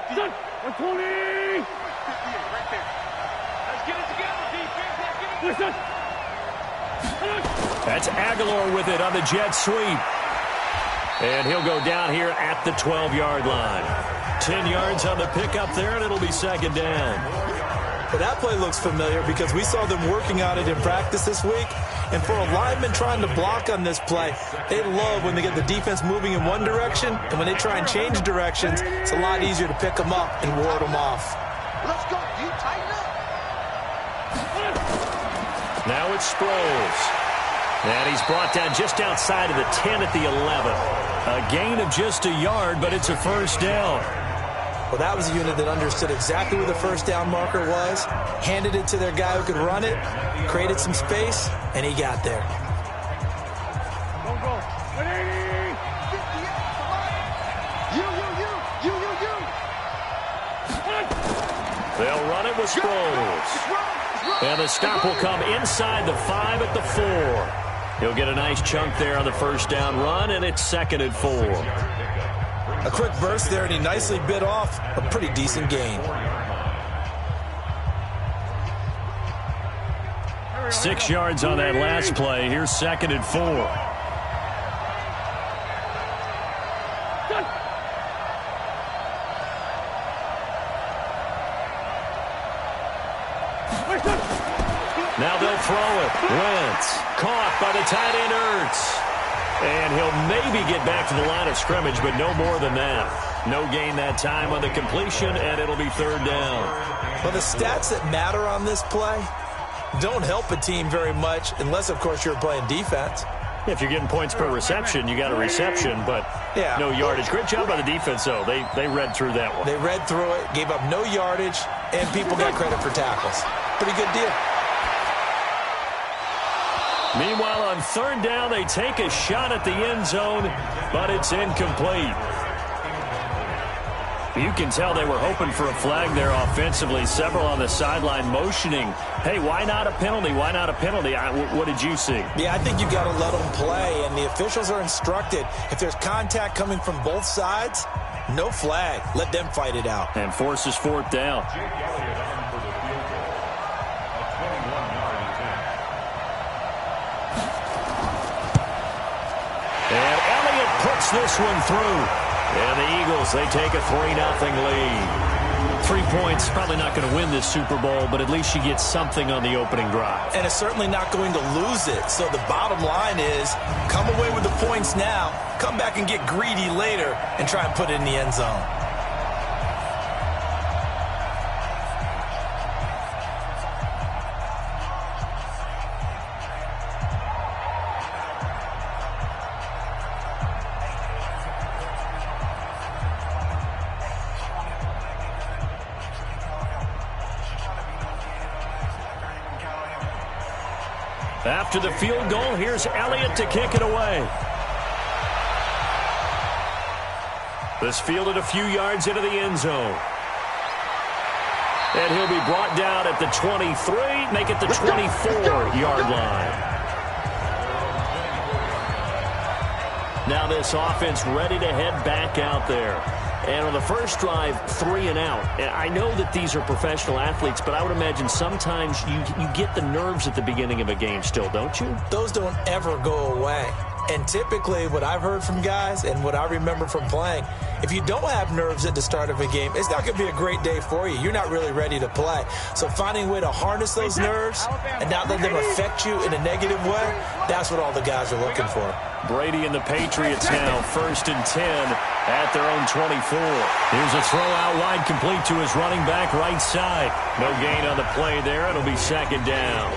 58 right there. Let's get it together, defense. That's Aguilar with it on the jet sweep. And he'll go down here at the 12-yard line. 10 yards on the pickup there, and it'll be second down. Well, that play looks familiar because we saw them working on it in practice this week. And for a lineman trying to block on this play, they love when they get the defense moving in one direction, and when they try and change directions, it's a lot easier to pick them up and ward them off. Let's go. You tighten up. Now it's Sproles. And he's brought down just outside of the 10 at the 11. A gain of just a yard, but it's a first down. Well, that was a unit that understood exactly where the first down marker was, handed it to their guy who could run it, created some space, and he got there. Go. 180. 58. You. They'll run it with Sproles. And the stop will come inside the 5 at the 4. He'll get a nice chunk there on the first down run, and it's 2nd and 4. A quick burst there, and he nicely bit off a pretty decent gain. 6 yards on that last play. Here's 2nd and 4. Now they'll throw it. Wentz caught by the tight end Ertz. And he'll maybe get back to the line of scrimmage, but no more than that. No gain that time on the completion, and it'll be 3rd down. Well, the stats that matter on this play don't help a team very much unless, of course, you're playing defense. If you're getting points per reception, you got a reception, but no yardage. Great job by the defense, though. They read through that one. They read through it, gave up no yardage, and people got credit for tackles. Pretty good deal. Meanwhile, on 3rd down, they take a shot at the end zone, but it's incomplete. You can tell they were hoping for a flag there offensively. Several on the sideline motioning, hey, why not a penalty? Why not a penalty? What did you see? Yeah, I think you got to let them play, and the officials are instructed, if there's contact coming from both sides, no flag. Let them fight it out. And forces 4th down. And Elliott puts this one through. And the Eagles, they take a 3-0 lead. 3 points, probably not going to win this Super Bowl, but at least you get something on the opening drive. And it's certainly not going to lose it. So the bottom line is, come away with the points now, come back and get greedy later, and try and put it in the end zone. After the field goal, here's Elliott to kick it away. This fielded a few yards into the end zone. And he'll be brought down at the 23, make it the 24-yard line. Now this offense ready to head back out there. And on the first drive, 3 and out. And I know that these are professional athletes, but I would imagine sometimes you get the nerves at the beginning of a game still, don't you? Those don't ever go away. And typically what I've heard from guys and what I remember from playing, if you don't have nerves at the start of a game, it's not going to be a great day for you. You're not really ready to play. So finding a way to harness those nerves and not let them affect you in a negative way, that's what all the guys are looking for. Brady and the Patriots now 1st and 10 at their own 24. Here's a throw out wide complete to his running back right side. No gain on the play there. It'll be 2nd down.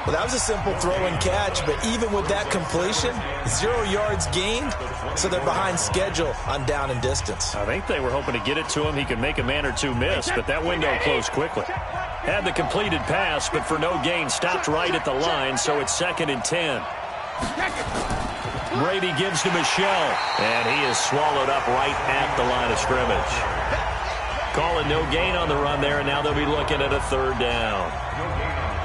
Well, that was a simple throw and catch, but even with that completion, 0 yards gained, so they're behind schedule on down and distance. I think they were hoping to get it to him. He could make a man or two miss, but that window closed quickly. Had the completed pass, but for no gain, stopped right at the line, so it's 2nd and 10. Brady gives to Michelle, and he is swallowed up right at the line of scrimmage. Calling no gain on the run there, and now they'll be looking at a 3rd down.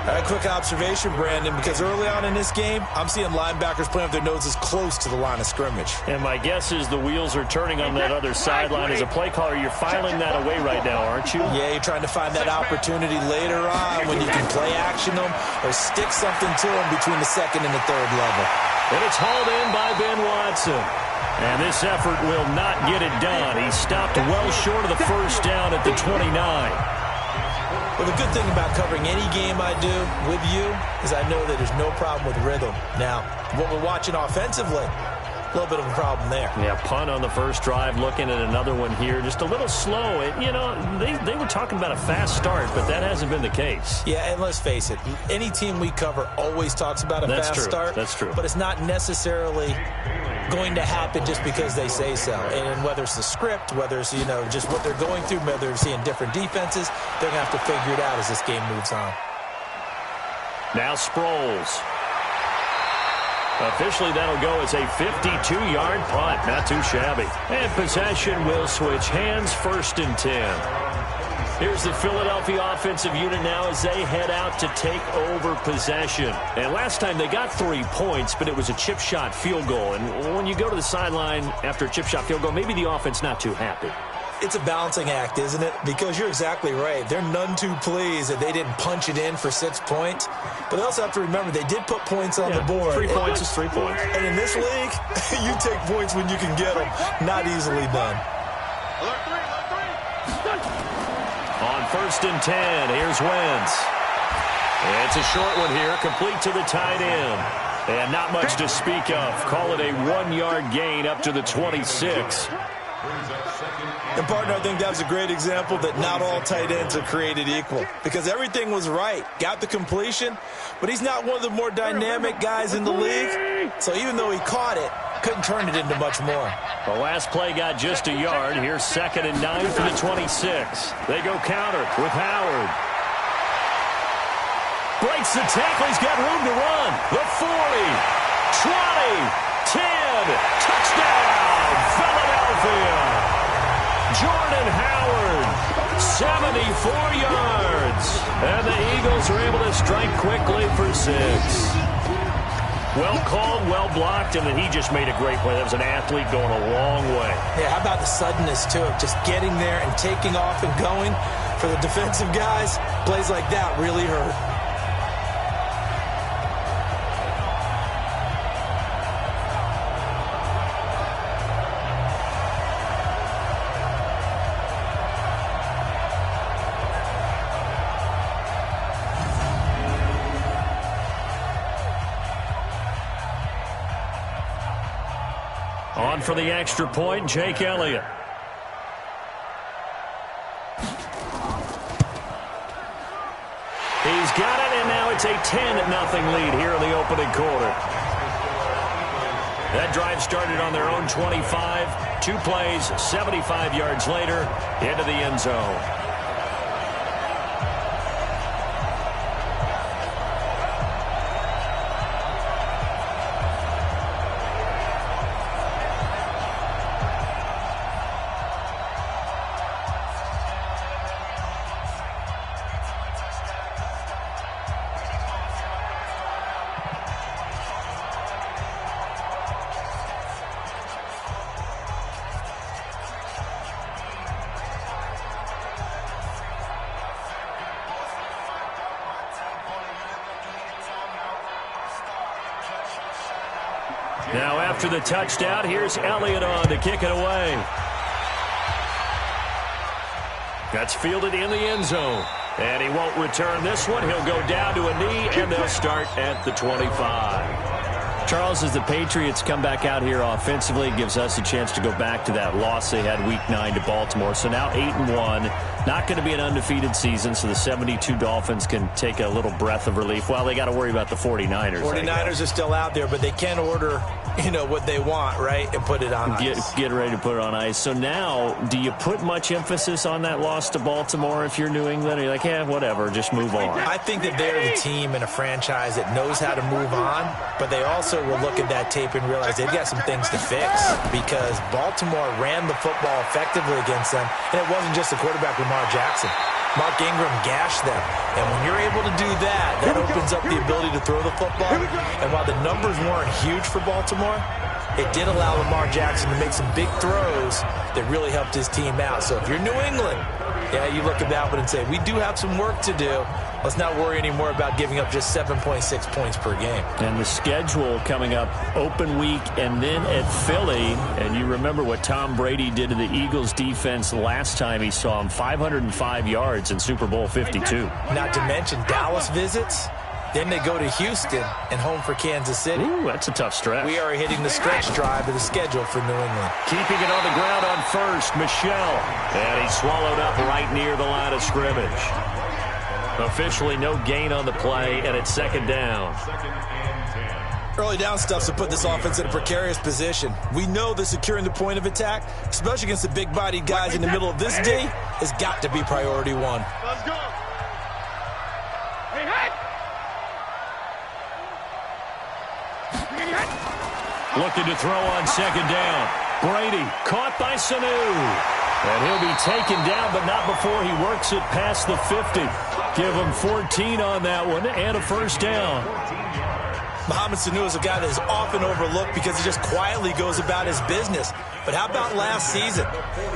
A quick observation, Brandon, because early on in this game, I'm seeing linebackers playing with their noses close to the line of scrimmage. And my guess is the wheels are turning on that other sideline. As a play caller, you're filing that away right now, aren't you? Yeah, you're trying to find that opportunity later on when you can play action them or stick something to them between the second and the third level. And it's hauled in by Ben Watson. And this effort will not get it done. He stopped well short of the first down at the 29. Well, the good thing about covering any game I do with you is I know that there's no problem with rhythm. Now, what we're watching offensively, a little bit of a problem there. Yeah, punt on the first drive, looking at another one here. Just a little slow. You know, they were talking about a fast start, but that hasn't been the case. Yeah, and let's face it, any team we cover always talks about a fast start. That's true. But it's not necessarily going to happen just because they say so. And whether it's the script, whether it's, you know, just what they're going through, whether they're seeing different defenses, they're going to have to figure it out as this game moves on. Now Sproles. Officially, that'll go as a 52-yard punt. Not too shabby. And possession will switch hands, 1st and 10. Here's the Philadelphia offensive unit now as they head out to take over possession. And last time they got 3 points, but it was a chip shot field goal. And when you go to the sideline after a chip shot field goal, maybe the offense not too happy. It's a balancing act, isn't it? Because you're exactly right. They're none too pleased that they didn't punch it in for 6 points. But they also have to remember they did put points on the board. 3 points is 3 points. And in this league, you take points when you can get them. Not easily done. On 1st and 10, here's Wentz. It's a short one here, complete to the tight end. And not much to speak of. Call it a 1-yard gain up to the 26. And, partner, I think that was a great example that not all tight ends are created equal. Because everything was right. Got the completion, but he's not one of the more dynamic guys in the league. So even though he caught it, couldn't turn it into much more. The last play got just a yard. Here's 2nd and 9 for the 26. They go counter with Howard. Breaks the tackle. He's got room to run. The 40, 20, 10. Touchdown, Philadelphia. Jordan Howard, 74 yards. And the Eagles are able to strike quickly for 6. Well called, well blocked, and then he just made a great play. That was an athlete going a long way. Yeah, how about the suddenness, too, of just getting there and taking off and going? For the defensive guys, plays like that really hurt. On for the extra point, Jake Elliott. He's got it, and now it's a 10-0 lead here in the opening quarter. That drive started on their own 25. 2 plays, 75 yards later, into the end zone. Now after the touchdown, here's Elliott on to kick it away. That's fielded in the end zone. And he won't return this one. He'll go down to a knee, and they'll start at the 25. Charles, as the Patriots come back out here offensively, it gives us a chance to go back to that loss they had Week 9 to Baltimore. So now 8-1. Not going to be an undefeated season, so the 72 Dolphins can take a little breath of relief. Well, they got to worry about the 49ers. 49ers are still out there, but they can order, what they want, right, and put it on ice. Get ready to put it on ice. So now, do you put much emphasis on that loss to Baltimore if you're New England? Or you're like, yeah, whatever, just move on? I think that they're the team and a franchise that knows how to move on, but they also will look at that tape and realize they've got some things to fix because Baltimore ran the football effectively against them, and it wasn't just the quarterback, Lamar Jackson. Mark Ingram gashed them. And when you're able to do that, that opens up the ability to throw the football. And while the numbers weren't huge for Baltimore, it did allow Lamar Jackson to make some big throws that really helped his team out. So if you're New England, yeah, you look at that one and say, we do have some work to do. Let's not worry anymore about giving up just 7.6 points per game. And the schedule coming up, open week, and then at Philly. And you remember what Tom Brady did to the Eagles defense last time he saw him, 505 yards in Super Bowl 52. Not to mention Dallas visits. Then they go to Houston and home for Kansas City. Ooh, that's a tough stretch. We are hitting the stretch drive of the schedule for New England. Keeping it on the ground on first, Michelle. And he's swallowed up right near the line of scrimmage. Officially no gain on the play, and it's second down. Early down stuff to put this offense in a precarious position. We know that securing the point of attack, especially against the big-bodied guys in the middle of this D, has got to be priority one. Let's go. Hey, hey. Looking to throw on second down. Brady caught by Sanu. And he'll be taken down, but not before he works it past the 50. Give him 14 on that one and a first down. Mohamed Sanu is a guy that is often overlooked because he just quietly goes about his business. But how about last season?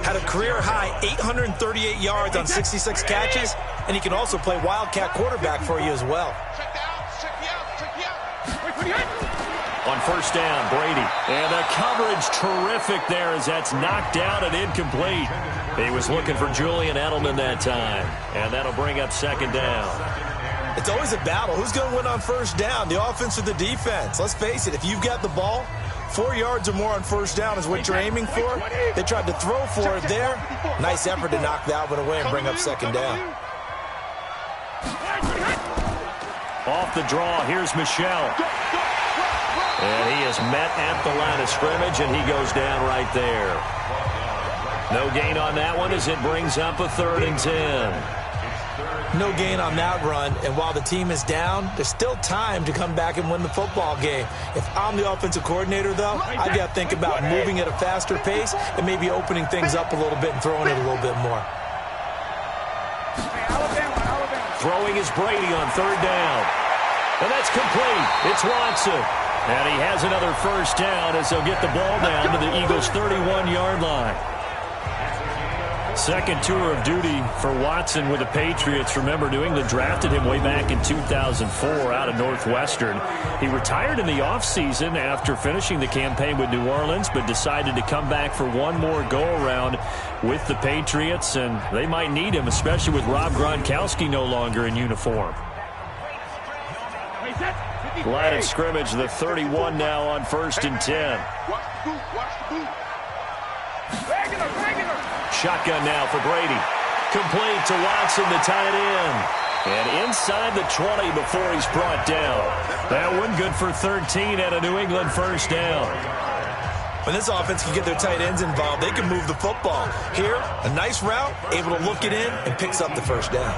Had a career-high 838 yards on 66 catches, and he can also play wildcat quarterback for you as well. Check me out. On first down, Brady. And the coverage terrific there as that's knocked down and incomplete. He was looking for Julian Edelman that time. And that'll bring up second down. It's always a battle. Who's going to win on first down, the offense or the defense? Let's face it, if you've got the ball, 4 yards or more on first down is what you're aiming for. They tried to throw for it there. Nice effort to knock that one away and bring up second down. Off the draw, here's Michelle. And he is met at the line of scrimmage, and he goes down right there. No gain on that one as it brings up a 3rd and 10. No gain on that run, and while the team is down, there's still time to come back and win the football game. If I'm the offensive coordinator, though, I got to think about moving at a faster pace and maybe opening things up a little bit and throwing it a little bit more. Throwing is Brady on 3rd down. And that's complete. It's Watson. And he has another first down as they'll get the ball down to the Eagles' 31-yard line. Second tour of duty for Watson with the Patriots. Remember, New England drafted him way back in 2004 out of Northwestern. He retired in the offseason after finishing the campaign with New Orleans, but decided to come back for one more go-around with the Patriots, and they might need him, especially with Rob Gronkowski no longer in uniform. Line of scrimmage, the 31 now on 1st and 10. Shotgun now for Brady. Complete to Watson, the tight end. And inside the 20 before he's brought down. That one good for 13 and a New England first down. When this offense can get their tight ends involved, they can move the football. Here, a nice route, able to look it in, and picks up the first down.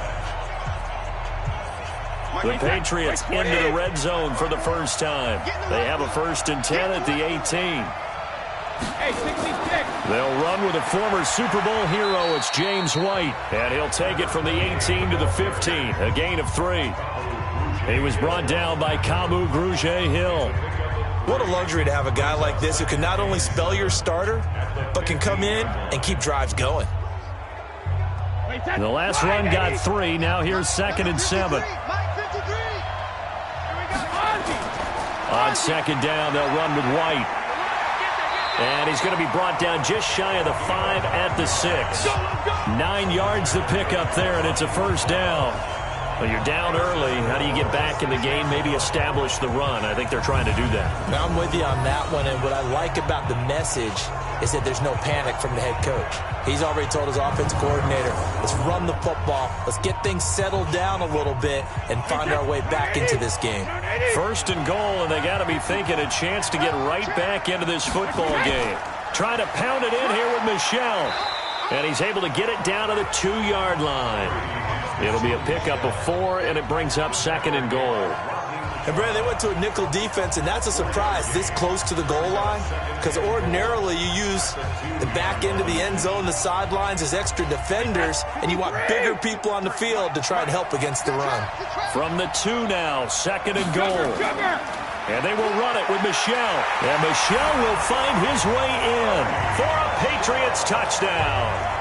The Patriots into the red zone for the first time. They have a 1st and 10 at the 18. They'll run with a former Super Bowl hero. It's James White. And he'll take it from the 18 to the 15. A gain of 3. He was brought down by Kamu Grugier-Hill. What a luxury to have a guy like this who can not only spell your starter, but can come in and keep drives going. The last run got 3. Now here's 2nd and 7. On second down, they'll run with White. And he's going to be brought down just shy of the 5 at the 6. 9 yards to pick up there, and it's a first down. Well, you're down early. How do you get back in the game, maybe establish the run? I think they're trying to do that. Now, I'm with you on that one, and what I like about the message is that there's no panic from the head coach. He's already told his offensive coordinator, let's run the football, let's get things settled down a little bit and find our way back into this game. 1st and goal, and they got to be thinking a chance to get right back into this football game. Trying to pound it in here with Michelle. And he's able to get it down to the 2-yard line. It'll be a pickup of 4, and it brings up 2nd and goal. And, Brandon, they went to a nickel defense, and that's a surprise this close to the goal line, because ordinarily you use the back end of the end zone, the sidelines as extra defenders, and you want bigger people on the field to try and help against the run. From the 2 now, 2nd and goal. And they will run it with Michel. And Michel will find his way in for a Patriots touchdown.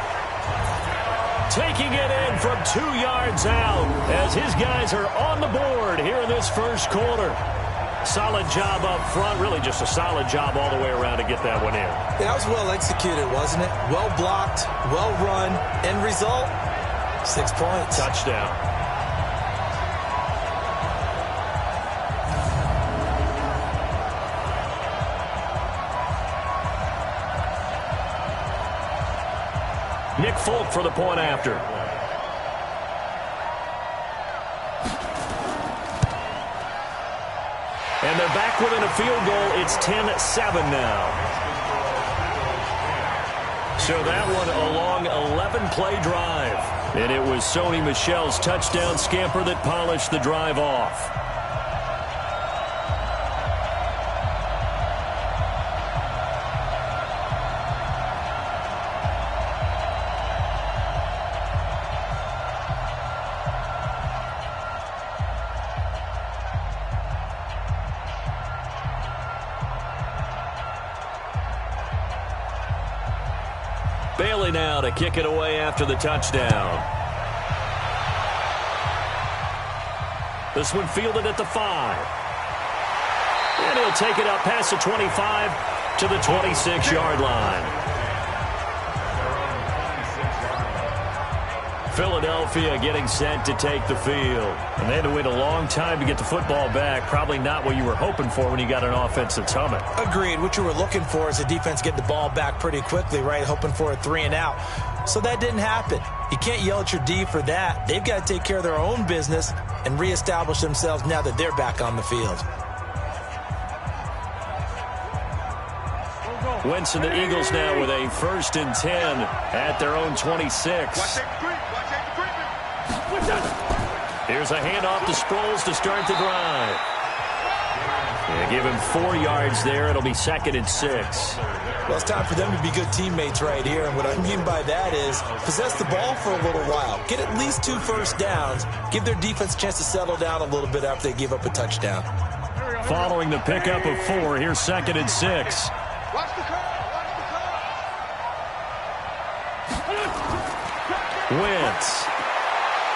Taking it in from 2 yards out as his guys are on the board here in this first quarter. Solid job up front, really just a solid job all the way around to get that one in. That was well executed, wasn't it? Well blocked, well run. End result, 6 points. Touchdown. Nick Folk for the point after. And they're back within a field goal. It's 10-7 now. So that one a long 11-play drive. And it was Sony Michel's touchdown scamper that polished the drive off. Bailey now to kick it away after the touchdown. This one fielded at the 5. And he'll take it up past the 25 to the 26-yard line. Philadelphia getting set to take the field. And they had to wait a long time to get the football back. Probably not what you were hoping for when you got an offense that's humming. Agreed. What you were looking for is the defense getting the ball back pretty quickly, right? Hoping for a 3 and out. So that didn't happen. You can't yell at your D for that. They've got to take care of their own business and reestablish themselves now that they're back on the field. Wentz and the Eagles now with a 1st and 10 at their own 26. Here's a handoff to Sproles to start the drive. Yeah, give him 4 yards there. It'll be 2nd and 6. Well, it's time for them to be good teammates right here. And what I mean by that is possess the ball for a little while. Get at least 2 first downs. Give their defense a chance to settle down a little bit after they give up a touchdown. Following the pickup of 4, here's 2nd and 6. Wentz.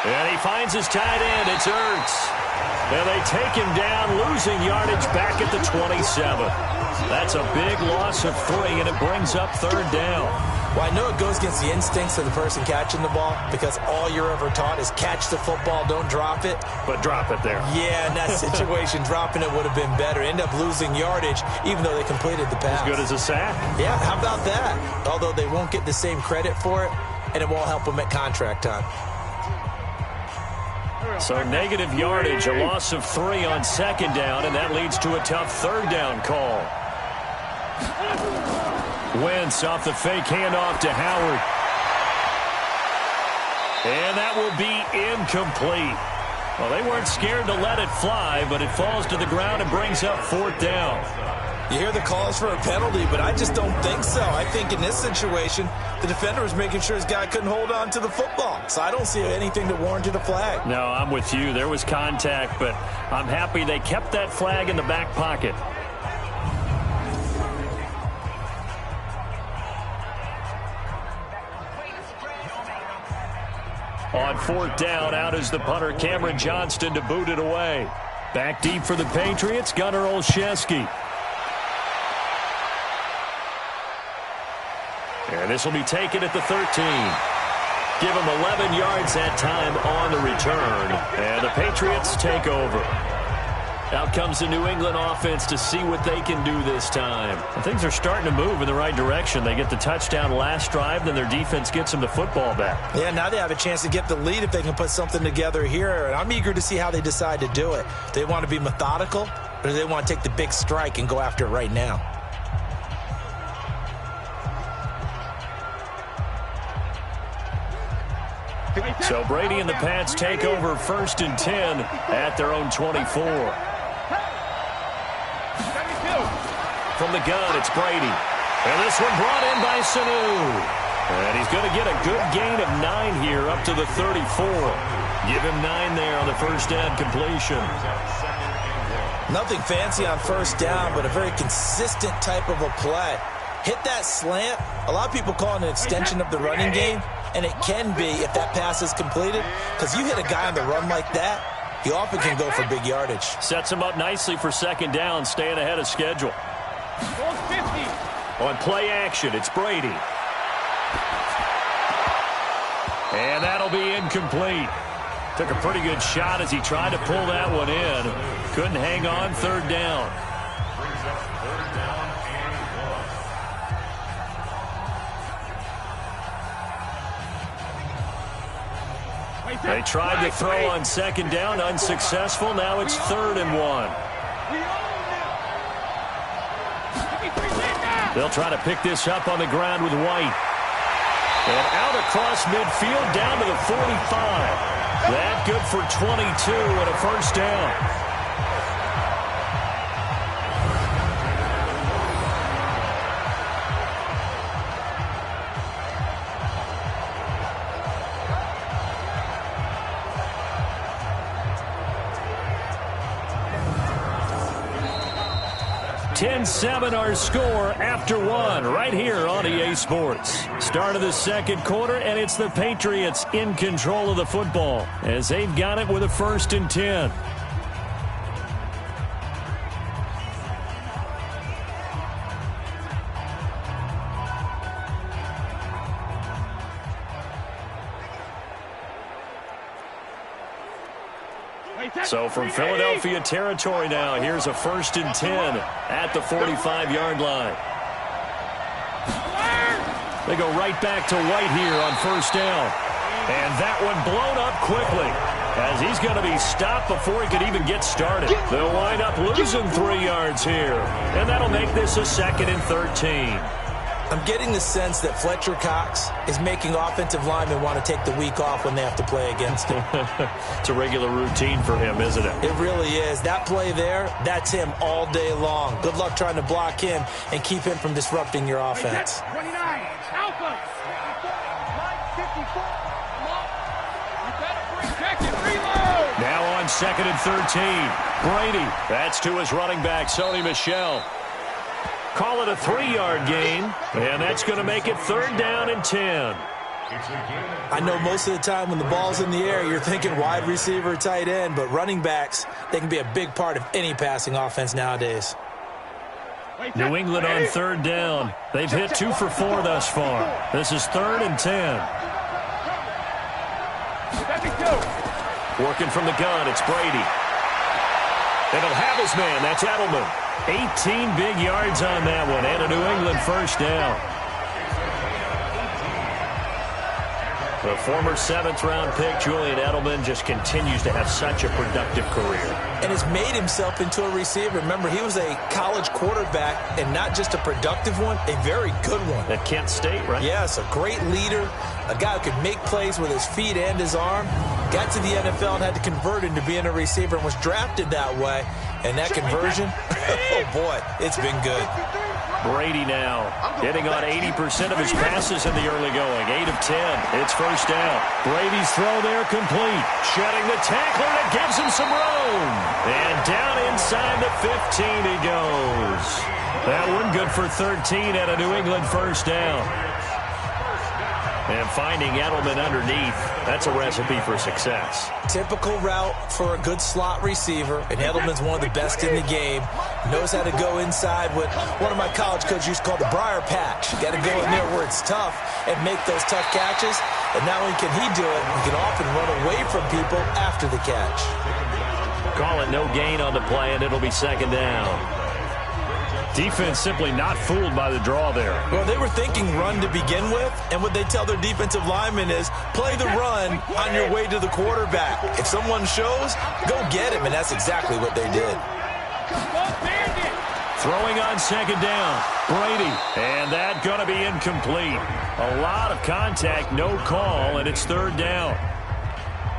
And he finds his tight end. It's Ertz. And they take him down, losing yardage back at the 27. That's a big loss of 3, and it brings up 3rd down. Well, I know it goes against the instincts of the person catching the ball because all you're ever taught is catch the football, don't drop it. But drop it there. Yeah, in that situation, dropping it would have been better. End up losing yardage, even though they completed the pass. As good as a sack. Yeah, how about that? Although they won't get the same credit for it, and it won't help them at contract time. So negative yardage, a loss of 3 on 2nd down, and that leads to a tough 3rd down call. Wentz off the fake handoff to Howard. And that will be incomplete. Well, they weren't scared to let it fly, but it falls to the ground and brings up 4th down. You hear the calls for a penalty, but I just don't think so. I think in this situation, the defender was making sure his guy couldn't hold on to the football. So I don't see anything that warranted a flag. No, I'm with you. There was contact, but I'm happy they kept that flag in the back pocket. On 4th down, out is the punter, Cameron Johnston, to boot it away. Back deep for the Patriots, Gunnar Olszewski. And this will be taken at the 13. Give them 11 yards that time on the return. And the Patriots take over. Out comes the New England offense to see what they can do this time. And things are starting to move in the right direction. They get the touchdown last drive, then their defense gets them the football back. Yeah, now they have a chance to get the lead if they can put something together here. And I'm eager to see how they decide to do it. Do they want to be methodical, or do they want to take the big strike and go after it right now? So Brady and the Pats take over 1st and 10 at their own 24. From the gun, it's Brady. And this one brought in by Sanu. And he's going to get a good gain of 9 here up to the 34. Give him 9 there on the first down completion. Nothing fancy on first down, but a very consistent type of a play. Hit that slant. A lot of people call it an extension of the running game, and it can be if that pass is completed, because you hit a guy on the run like that, he often can go for big yardage. Sets him up nicely for second down, staying ahead of schedule. On play action, it's Brady. And that'll be incomplete. Took a pretty good shot as he tried to pull that one in. Couldn't hang on, third down. They tried to throw on second down, unsuccessful. Now it's 3rd and 1. They'll try to pick this up on the ground with White. And out across midfield down to the 45. That good for 22 and a first down. 10-7 our score after 1 right here on EA Sports. Start of the second quarter, and it's the Patriots in control of the football as they've got it with a 1st and 10. So from Philadelphia territory now, here's a 1st and 10 at the 45-yard line. They go right back to White here on first down. And that one blown up quickly as he's going to be stopped before he could even get started. They'll wind up losing 3 yards here. And that'll make this a 2nd and 13. I'm getting the sense that Fletcher Cox is making offensive linemen want to take the week off when they have to play against him. It's a regular routine for him, isn't it? It really is. That play there, that's him all day long. Good luck trying to block him and keep him from disrupting your offense. 29, Alpha. 54. You better protect it. Reload. Now on 2nd and 13. Brady. That's to his running back, Sony Michel. Call it a 3-yard gain, and that's going to make it 3rd down and 10. I know most of the time when the ball's in the air, you're thinking wide receiver, tight end, but running backs, they can be a big part of any passing offense nowadays. New England on 3rd down. They've hit 2 for 4 thus far. This is 3rd and 10. Working from the gun, it's Brady. And he'll have his man, that's Edelman. 18 big yards on that one, and a New England first down. The former 7th-round pick, Julian Edelman, just continues to have such a productive career. And has made himself into a receiver. Remember, he was a college quarterback, and not just a productive one, a very good one. At Kent State, right? Yes, a great leader, a guy who could make plays with his feet and his arm. Got to the NFL and had to convert into being a receiver and was drafted that way. And that conversion, oh boy, it's been good. Brady now hitting on 80% of his passes in the early going. 8 of 10. It's first down. Brady's throw there complete. Shedding the tackler that gives him some room. And down inside the 15 he goes. That one good for 13 at a New England first down. And finding Edelman underneath, that's a recipe for success. Typical route for a good slot receiver, and Edelman's one of the best in the game. Knows how to go inside what one of my college coaches used to call the briar patch. You got to go in there where it's tough and make those tough catches. And not only can he do it, he can often run away from people after the catch. Call it no gain on the play, and it'll be second down. Defense simply not fooled by the draw there. Well, they were thinking run to begin with, and what they tell their defensive linemen is play the run on your way to the quarterback. If someone shows, go get him, and that's exactly what they did. Throwing on second down, Brady, and that going to be incomplete. A lot of contact, no call, and it's third down.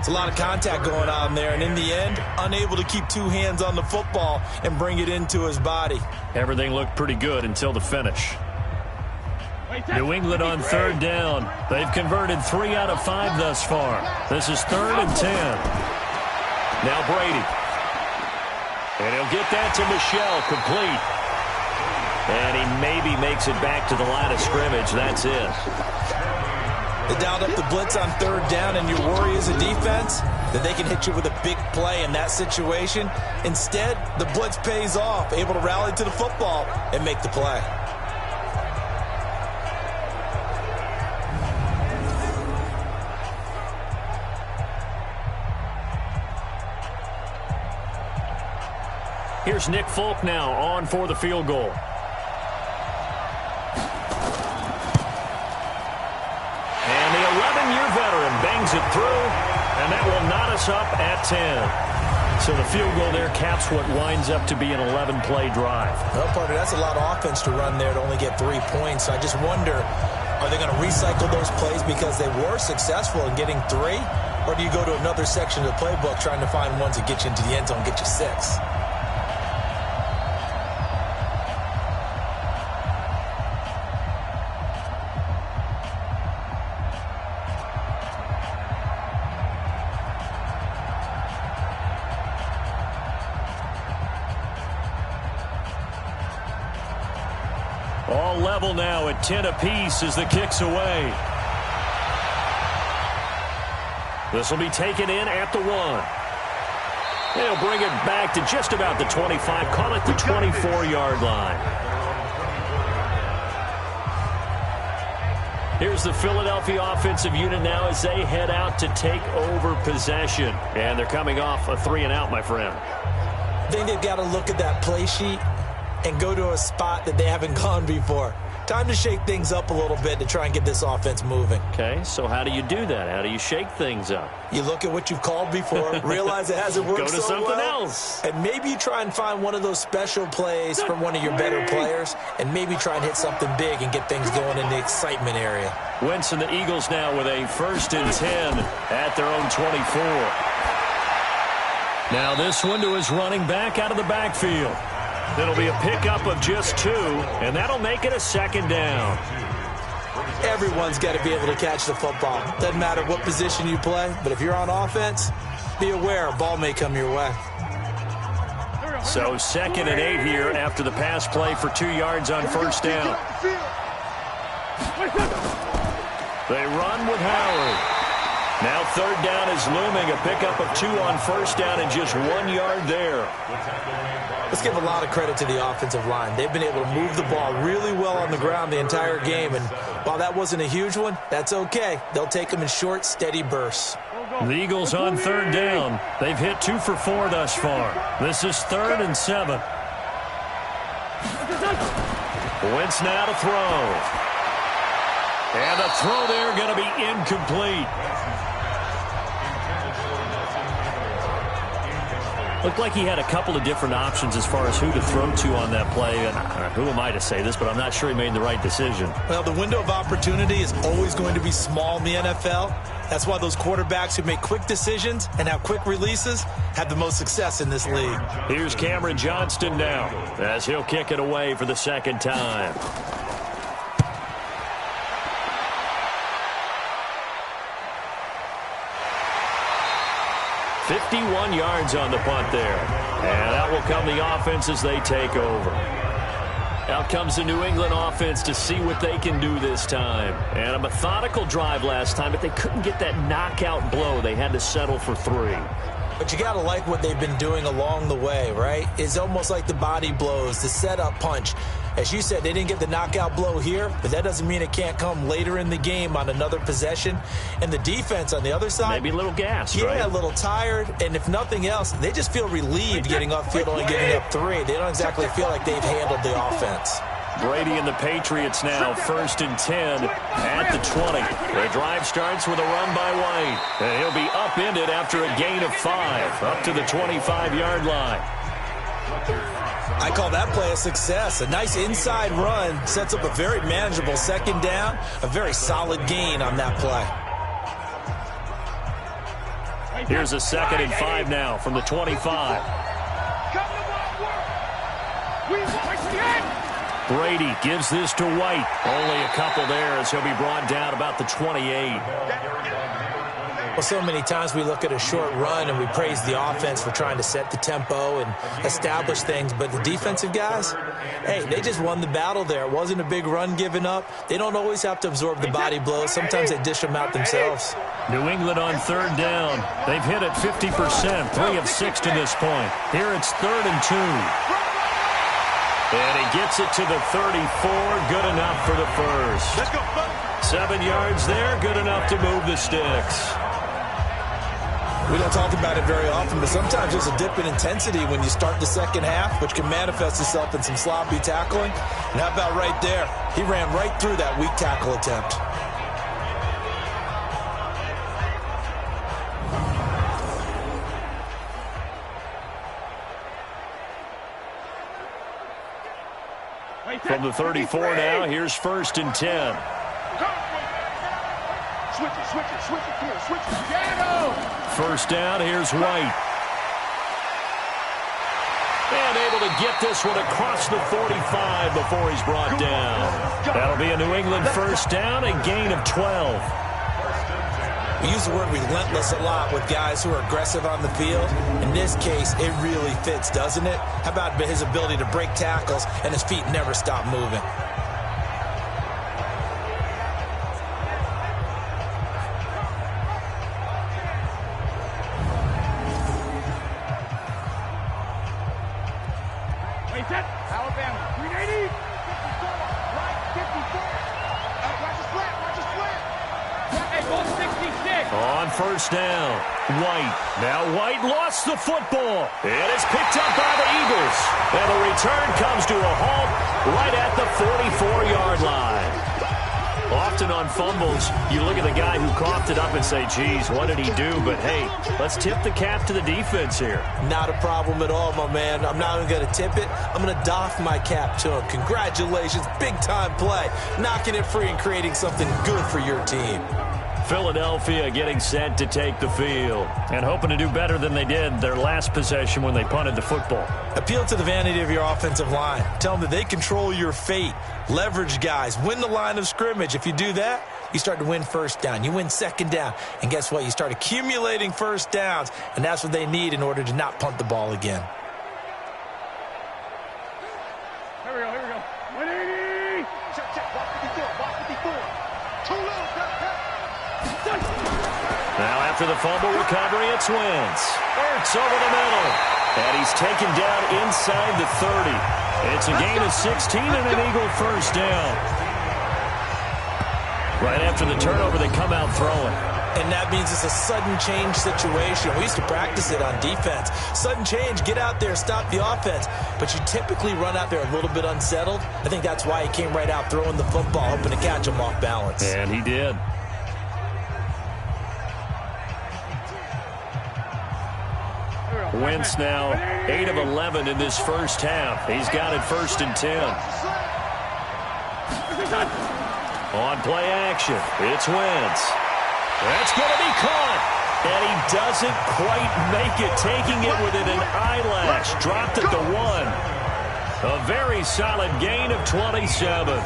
It's a lot of contact going on there, and in the end, unable to keep two hands on the football and bring it into his body. Everything looked pretty good until the finish. New England on third down. They've converted 3 out of 5 thus far. This is 3rd and 10. Now Brady. And he'll get that to Michel, complete. And he maybe makes it back to the line of scrimmage. That's it. They dialed up the blitz on 3rd down, and your worry as a defense that they can hit you with a big play in that situation. Instead, the blitz pays off, able to rally to the football and make the play. Here's Nick Folk now on for the field goal. And the 11-year veteran bangs it through, and that will knot us up at 10. So the field goal there caps what winds up to be an 11-play drive. Well, partner, that's a lot of offense to run there to only get 3 points. I just wonder, are they going to recycle those plays because they were successful in getting 3? Or do you go to another section of the playbook trying to find ones that get you into the end zone and get you 6? All level now at 10 apiece as the kick's away. This will be taken in at the 1. They'll bring it back to just about the 25, call it the 24-yard line. Here's the Philadelphia offensive unit now as they head out to take over possession. And they're coming off a 3-and-out, my friend. I think they've got to look at that play sheet and go to a spot that they haven't gone before. Time to shake things up a little bit to try and get this offense moving. Okay, so how do you do that? How do you shake things up? You look at what you've called before, realize it hasn't worked so well. Go to something else. And maybe you try and find one of those special plays from one of your better players, and maybe try and hit something big and get things going in the excitement area. Wentz and the Eagles now with a 1st and 10 at their own 24. Now this one to his running back out of the backfield. It'll be a pickup of just 2, and that'll make it a 2nd down. Everyone's got to be able to catch the football. Doesn't matter what position you play, but if you're on offense, be aware a ball may come your way. So 2nd and 8 here after the pass play for 2 yards on 1st down. They run with Howard. Now 3rd down is looming, a pickup of 2 on 1st down and just 1 yard there. Let's give a lot of credit to the offensive line. They've been able to move the ball really well on the ground the entire game, and while that wasn't a huge one, that's okay. They'll take them in short, steady bursts. The Eagles on 3rd down. They've hit 2 for 4 thus far. This is 3rd and 7. Wentz now to throw. And the throw there going to be incomplete. Looked like he had a couple of different options as far as who to throw to on that play. And who am I to say this, but I'm not sure he made the right decision. Well, the window of opportunity is always going to be small in the NFL. That's why those quarterbacks who make quick decisions and have quick releases have the most success in this league. Here's Cameron Johnston now as he'll kick it away for the 2nd time. 51 yards on the punt there. And out will come the offense as they take over. Out comes the New England offense to see what they can do this time. And a methodical drive last time, but they couldn't get that knockout blow. They had to settle for 3. But you got to like what they've been doing along the way, right? It's almost like the body blows, the setup punch. As you said, they didn't get the knockout blow here, but that doesn't mean it can't come later in the game on another possession. And the defense on the other side, maybe a little gassed, yeah, right? a little tired. And if nothing else, they just feel relieved getting upfield and getting up 3. They don't exactly feel like they've handled the offense. Brady and the Patriots now 1st and 10 at the 20. The drive starts with a run by White. And he'll be upended after a gain of 5 up to the 25-yard line. I call that play a success. A nice inside run sets up a very manageable 2nd down. A very solid gain on that play. Here's a 2nd and 5 now from the 25. Brady gives this to White. Only a couple there as he'll be brought down about the 28. Well, so many times we look at a short run and we praise the offense for trying to set the tempo and establish things, but the defensive guys, hey, they just won the battle there. It wasn't a big run given up. They don't always have to absorb the body blows. Sometimes they dish them out themselves. New England on 3rd down. They've hit it 50%, 3 of 6 to this point. Here it's 3rd and 2. And he gets it to the 34. Good enough for the first. 7 yards there. Good enough to move the sticks. We don't talk about it very often, but sometimes there's a dip in intensity when you start the second half, which can manifest itself in some sloppy tackling. And how about right there? He ran right through that weak tackle attempt. From the 34 now, here's 1st and 10. Switch it, here, switch it. Shadow! 1st down, here's White. And able to get this one across the 45 before he's brought down. That'll be a New England 1st down, a gain of 12. We use the word relentless a lot with guys who are aggressive on the field. In this case, it really fits, doesn't it? How about his ability to break tackles and his feet never stop moving? Alabama, 380. 54, right, 54. Watch the split, watch the split. Hey, ball 66. On 1st down, White. Now White lost the football. It is picked up by the Eagles. And the return comes to a halt right at the 44-yard line. Often on fumbles, you look at the guy who coughed it up and say, geez, what did he do? But, hey, let's tip the cap to the defense here. Not a problem at all, my man. I'm not even going to tip it. I'm going to doff my cap to him. Congratulations. Big-time play. Knocking it free and creating something good for your team. Philadelphia getting set to take the field and hoping to do better than they did their last possession when they punted the football. Appeal to the vanity of your offensive line. Tell them that they control your fate. Leverage guys. Win the line of scrimmage. If you do that, you start to win 1st down. You win 2nd down. And guess what? You start accumulating 1st downs, and that's what they need in order to not punt the ball again. Here we go. 180. Check. Block 54, block 54. Too little, Now after the fumble recovery, it's Wentz. Ertz over the middle. And he's taken down inside the 30. It's a gain of 16 and an Eagle 1st down. Right after the turnover, they come out throwing. And that means it's a sudden change situation. We used to practice it on defense. Sudden change, get out there, stop the offense. But you typically run out there a little bit unsettled. I think that's why he came right out throwing the football, hoping to catch him off balance. And he did. Wentz now 8 of 11 in this 1st half. He's got it 1st and 10. On play action, it's Wentz. That's going to be caught. And he doesn't quite make it, taking it within an eyelash. Dropped at the 1. A very solid gain of 27.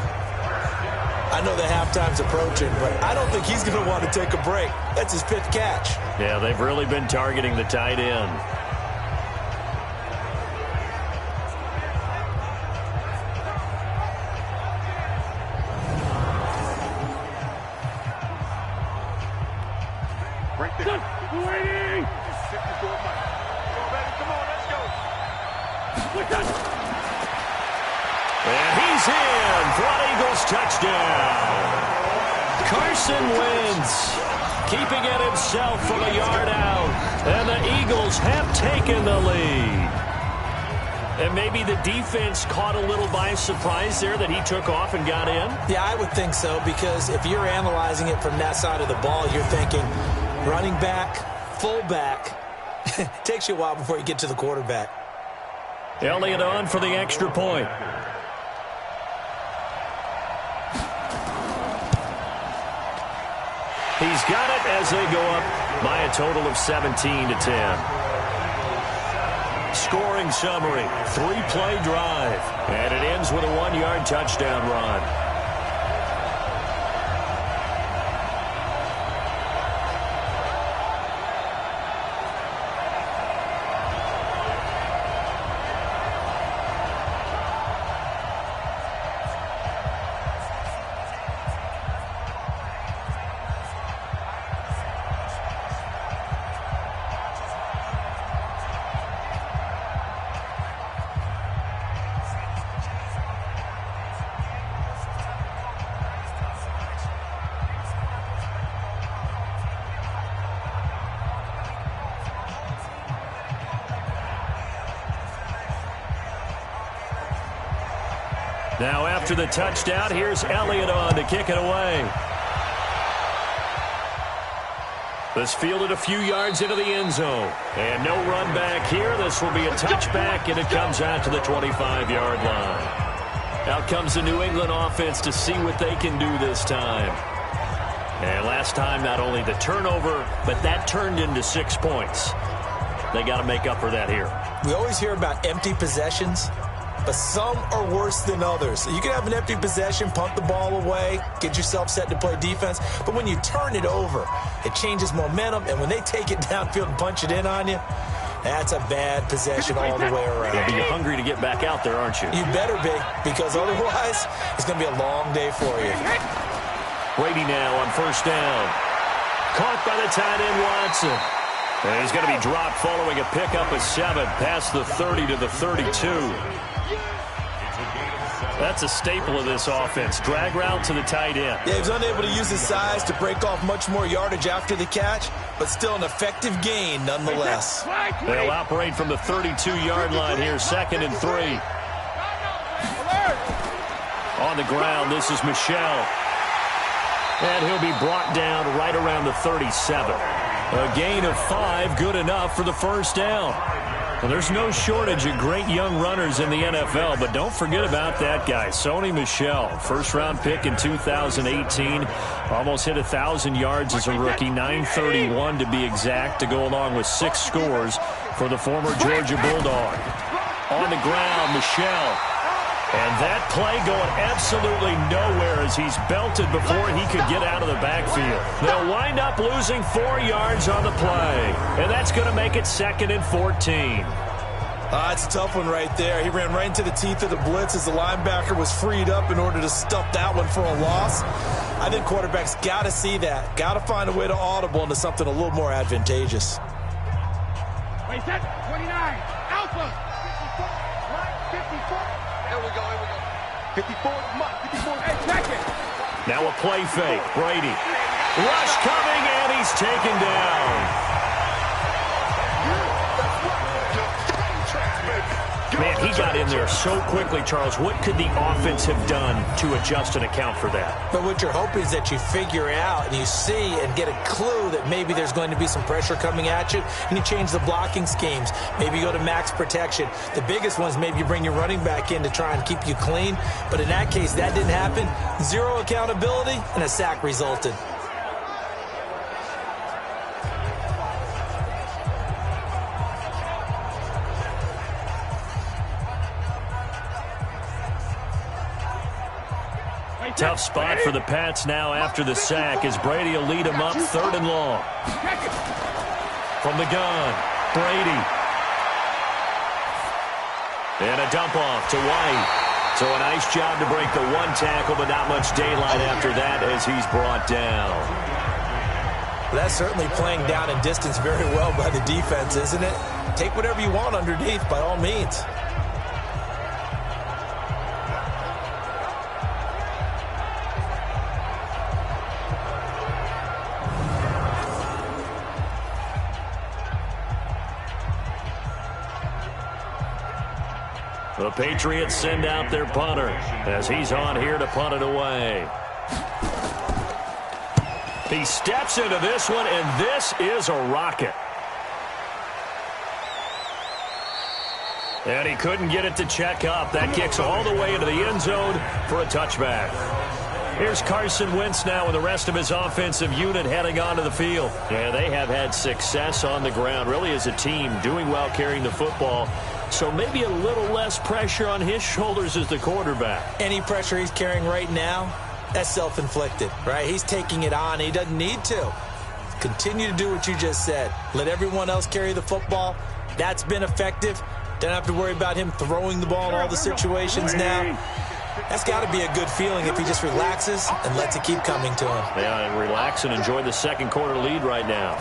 I know the halftime's approaching, but I don't think he's going to want to take a break. That's his 5th catch. Yeah, they've really been targeting the tight end. Break this. 280. 54 miles. Come on, let's go. And he's in for an Eagles touchdown. Carson Wentz keeping it himself from a yard out. And the Eagles have taken the lead. And maybe the defense caught a little by surprise there that he took off and got in? Yeah, I would think so, because if you're analyzing it from that side of the ball, you're thinking running back, fullback. Takes you a while before you get to the quarterback. Elliott on for the extra point. He's got it as they go up by a total of 17-10. Scoring summary, 3-play drive, and it ends with a 1-yard touchdown run. Now after the touchdown, here's Elliott on to kick it away. This fielded a few yards into the end zone. And no run back here. This will be a touchback, and it comes out to the 25-yard line. Out comes the New England offense to see what they can do this time. And last time, not only the turnover, but that turned into 6 points. They got to make up for that here. We always hear about empty possessions, but some are worse than others. You can have an empty possession, punt the ball away, get yourself set to play defense, but when you turn it over, it changes momentum, and when they take it downfield and punch it in on you, that's a bad possession all the way around. Yeah, but you're hungry to get back out there, aren't you? You better be, because otherwise, it's going to be a long day for you. Brady now on first down. Caught by the tight end, Watson. And he's going to be dropped following a pickup of 7 past the 30 to the 32. That's a staple of this offense. Drag route to the tight end. Yeah, he was unable to use his size to break off much more yardage after the catch, but still an effective gain nonetheless. They'll operate from the 32-yard line here, 2nd and 3. On the ground, this is Michel. And he'll be brought down right around the 37. A gain of 5, good enough for the first down. Well, there's no shortage of great young runners in the NFL, but don't forget about that guy, Sony Michel. First-round pick in 2018. Almost hit 1,000 yards as a rookie, 931 to be exact, to go along with 6 scores for the former Georgia Bulldog. On the ground, Michel. And that play going absolutely nowhere as he's belted before he could get out of the backfield. They'll wind up losing 4 yards on the play. And that's going to make it 2nd and 14. It's a tough one right there. He ran right into the teeth of the blitz as the linebacker was freed up in order to stuff that one for a loss. I think quarterbacks got to see that. Got to find a way to audible into something a little more advantageous. Wait, set. 29. Alpha. 54. Here we go. 54. 54. Hey, second. Now a play fake. Brady. Rush coming, and he's taken down. Man, he got in there so quickly, Charles. What could the offense have done to adjust and account for that? But what you're hoping is that you figure out and you see and get a clue that maybe there's going to be some pressure coming at you, and you change the blocking schemes. Maybe you go to max protection. The biggest one is maybe you bring your running back in to try and keep you clean. But in that case, that didn't happen. 0 accountability, and a sack resulted. Tough spot for the Pats now after the sack as Brady will lead them up 3rd and long. From the gun, Brady. And a dump off to White. So a nice job to break the 1 tackle, but not much daylight after that as he's brought down. Well, that's certainly playing down in distance very well by the defense, isn't it? Take whatever you want underneath by all means. The Patriots send out their punter as he's on here to punt it away. He steps into this one, and this is a rocket. And he couldn't get it to check up. That kicks all the way into the end zone for a touchback. Here's Carson Wentz now with the rest of his offensive unit heading onto the field. Yeah, they have had success on the ground, really as a team, doing well carrying the football. So maybe a little less pressure on his shoulders as the quarterback. Any pressure he's carrying right now, that's self-inflicted, right? He's taking it on. He doesn't need to. Continue to do what you just said. Let everyone else carry the football. That's been effective. Don't have to worry about him throwing the ball in all the situations now. That's got to be a good feeling if he just relaxes and lets it keep coming to him. Yeah, and relax and enjoy the second quarter lead right now.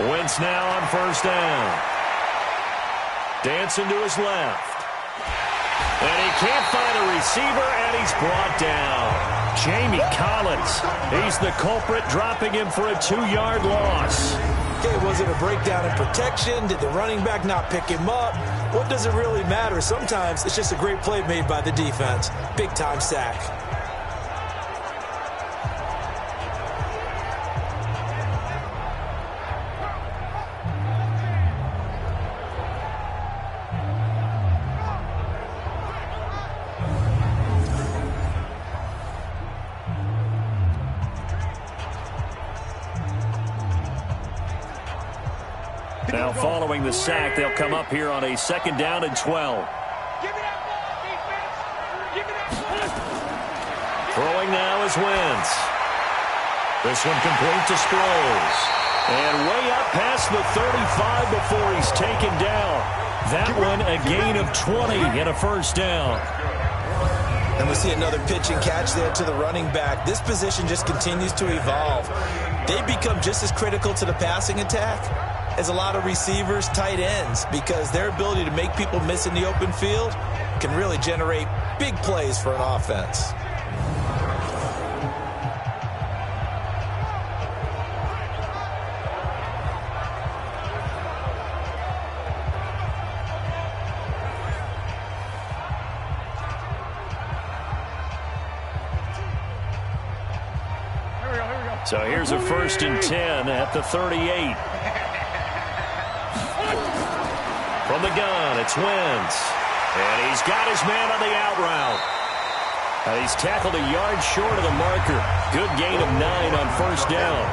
Wentz now on first down. Dancing to his left. And he can't find a receiver, and he's brought down. Jamie Collins, he's the culprit, dropping him for a 2-yard loss. Okay, was it a breakdown in protection? Did the running back not pick him up? What does it really matter? Sometimes it's just a great play made by the defense. Big-time sack. Now following the sack, they'll come up here on a 2nd down and 12. Give me that ball, defense. Give me that ball. Throwing now is Wentz. This one complete to Sproles. And way up past the 35 before he's taken down. That one a gain of 20 and a first down. And we see another pitch and catch there to the running back. This position just continues to evolve. They become just as critical to the passing attack as a lot of receivers, tight ends, because their ability to make people miss in the open field can really generate big plays for an offense. So here's a 1st and 10 at the 38. From the gun, it's Wentz. And he's got his man on the out route. And he's tackled a yard short of the marker. Good gain of 9 on first down.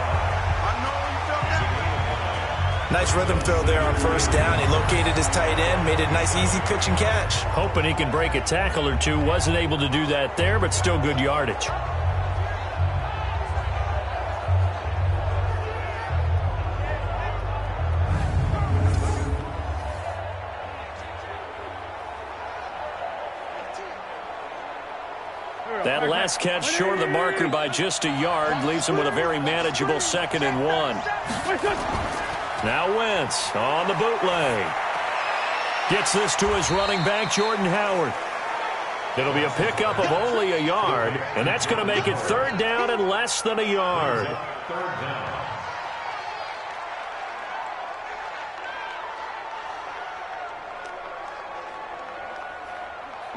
Nice rhythm throw there on first down. He located his tight end, made it a nice easy pitch and catch. Hoping he can break a tackle or two. Wasn't able to do that there, but still good yardage. That last catch short of the marker by just a yard leaves him with a very manageable 2nd and 1. Now Wentz on the bootleg. Gets this to his running back, Jordan Howard. It'll be a pickup of only a yard, and that's going to make it 3rd down and less than a yard.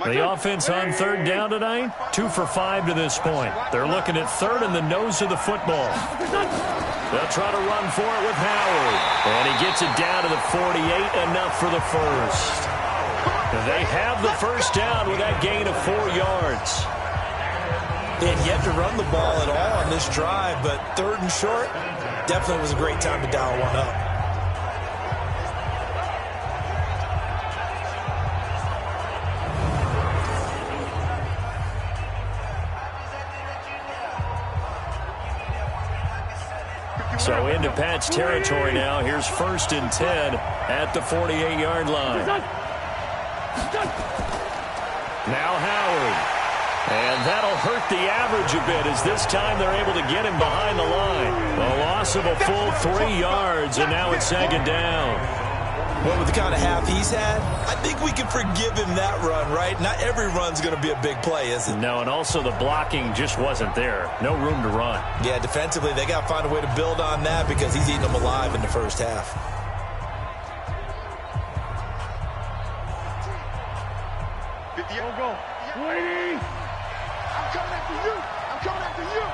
The offense on 3rd down tonight, 2 for 5 to this point. They're looking at 3rd in the nose of the football. They'll try to run for it with Howard. And he gets it down to the 48, enough for the first. They have the first down with that gain of 4 yards. They had yet to run the ball at all on this drive, but 3rd and short, definitely was a great time to dial one up. So into Pat's territory now. Here's 1st and 10 at the 48-yard line. Now Howard. And that'll hurt the average a bit as this time they're able to get him behind the line. A loss of a full 3 yards, and now it's 2nd down. Well, with the kind of half he's had, I think we can forgive him that run, right? Not every run's going to be a big play, is it? No, and also the blocking just wasn't there. No room to run. Yeah, defensively, they got to find a way to build on that because he's eating them alive in the first half. Go. Waiting. I'm coming after you. I'm coming after you.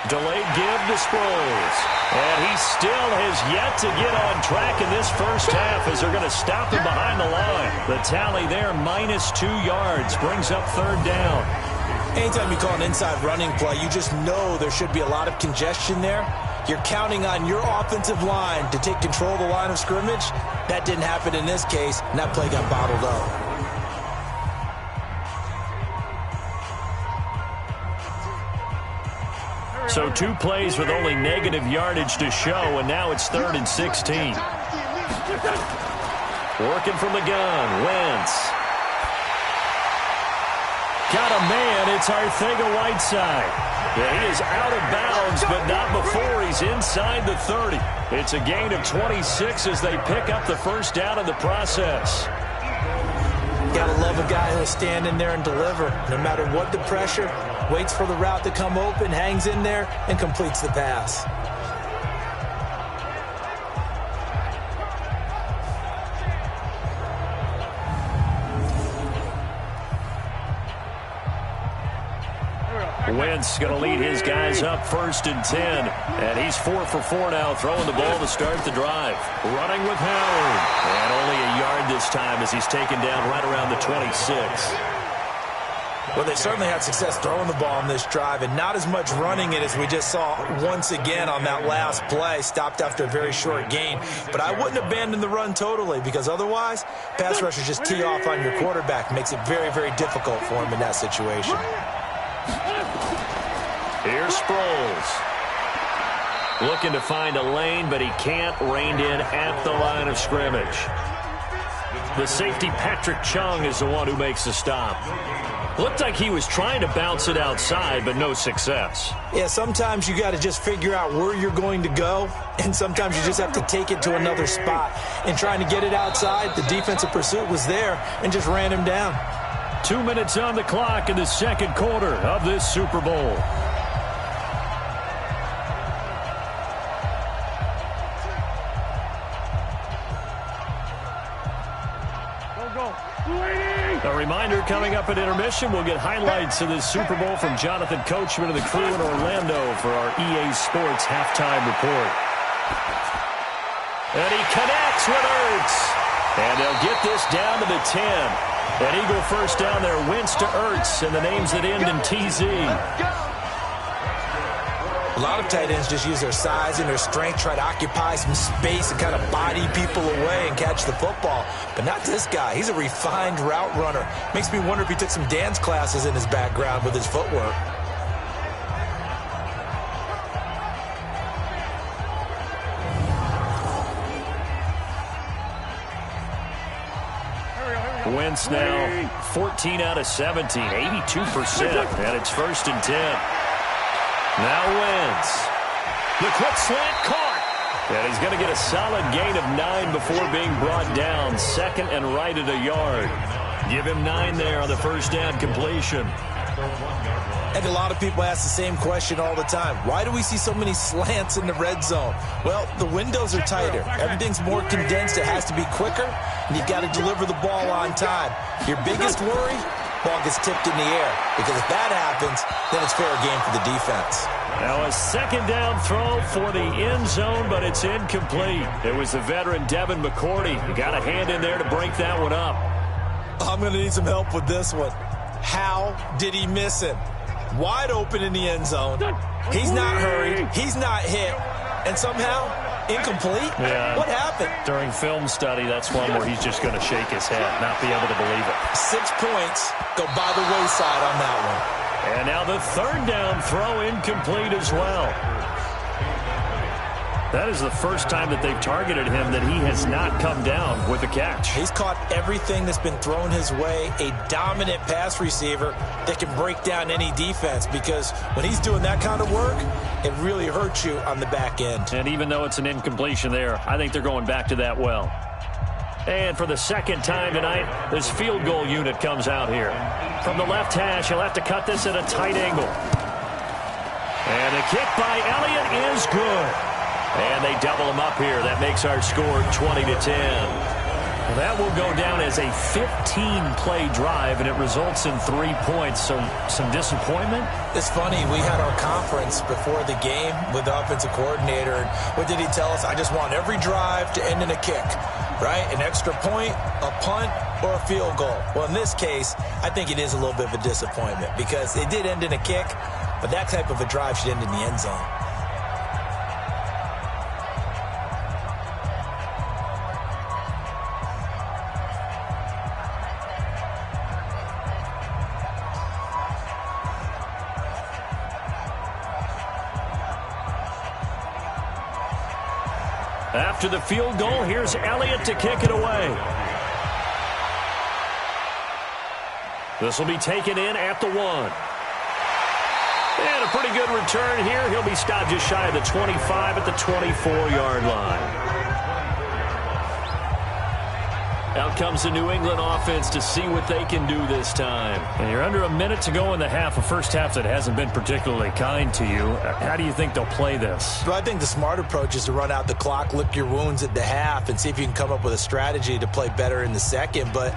Delayed give to Sproles. And he still has yet to get on track in this first half as they're going to stop him behind the line. The tally there, -2 yards, brings up third down. Anytime you call an inside running play, you just know there should be a lot of congestion there. You're counting on your offensive line to take control of the line of scrimmage. That didn't happen in this case, and that play got bottled up. So 2 plays with only negative yardage to show, and now it's 3rd and 16. Working from the gun, Wentz. Got a man, it's Arcega-Whiteside. Yeah, he is out of bounds, but not before he's inside the 30. It's a gain of 26 as they pick up the first down in the process. Gotta love a guy who'll stand in there and deliver. No matter what the pressure, waits for the route to come open, hangs in there, and completes the pass. Wentz going to lead his guys up 1st and 10. And he's 4 for 4 now, throwing the ball to start the drive. Running with Howard. And only a yard this time as he's taken down right around the 26. Well, they certainly had success throwing the ball on this drive, and not as much running it as we just saw once again on that last play. Stopped after a very short gain. But I wouldn't abandon the run totally, because otherwise, pass rushers just tee off on your quarterback. Makes it very, very difficult for him in that situation. Here's Sproles. Looking to find a lane, but he can't. Reined in at the line of scrimmage. The safety, Patrick Chung, is the one who makes the stop. Looked like he was trying to bounce it outside, but no success. Yeah, sometimes you got to just figure out where you're going to go, and sometimes you just have to take it to another spot. And trying to get it outside, the defensive pursuit was there and just ran him down. 2 minutes on the clock in the second quarter of this Super Bowl. A reminder, coming up at intermission, we'll get highlights of this Super Bowl from Jonathan Coachman and the crew in Orlando for our EA Sports halftime report. And he connects with Ertz. And they'll get this down to the 10. An Eagle first down there, Wentz to Ertz, and the names that end in TZ. A lot of tight ends just use their size and their strength, try to occupy some space and kind of body people away and catch the football. But not this guy. He's a refined route runner. Makes me wonder if he took some dance classes in his background with his footwork. Wentz now 14 out of 17, 82%, and it's 1st and 10. Now Wentz. The quick slant caught. And he's going to get a solid gain of 9 before being brought down. 2nd and right at a yard. Give him 9 there on the first down completion. And a lot of people ask the same question all the time. Why do we see so many slants in the red zone? Well, the windows are tighter. Everything's more condensed. It has to be quicker. And you've got to deliver the ball on time. Your biggest worry? Ball gets tipped in the air, because if that happens, then it's fair game for the defense. Now a 2nd down throw for the end zone, but it's incomplete. It was the veteran Devin McCourty. You got a hand in there to break that one up. I'm going to need some help with this one. How did he miss it? Wide open in the end zone. He's not hurried. He's not hit. And somehow, incomplete? Yeah. What happened? During film study, that's one where he's just going to shake his head, not be able to believe it. 6 points go by the wayside on that one. And now the 3rd down throw incomplete as well. That is the first time that they've targeted him that he has not come down with a catch. He's caught everything that's been thrown his way. A dominant pass receiver that can break down any defense, because when he's doing that kind of work, it really hurts you on the back end. And even though it's an incompletion there, I think they're going back to that well. And for the 2nd time tonight, this field goal unit comes out here. From the left hash, he'll have to cut this at a tight angle. And the kick by Elliott is good. And they double him up here. That makes our score 20-10. Well, that will go down as a 15-play drive, and it results in 3 points. So some disappointment? It's funny. We had our conference before the game with the offensive coordinator. And what did he tell us? I just want every drive to end in a kick, right? An extra point, a punt, or a field goal. Well, in this case, I think it is a little bit of a disappointment because it did end in a kick, but that type of a drive should end in the end zone. After the field goal, here's Elliott to kick it away. This will be taken in at the 1. And a pretty good return here. He'll be stopped just shy of the 25 at the 24-yard line. Out comes the New England offense to see what they can do this time. And you're under a minute to go in the half, a first half that hasn't been particularly kind to you. How do you think they'll play this? Well, I think the smart approach is to run out the clock, lick your wounds at the half, and see if you can come up with a strategy to play better in the second. But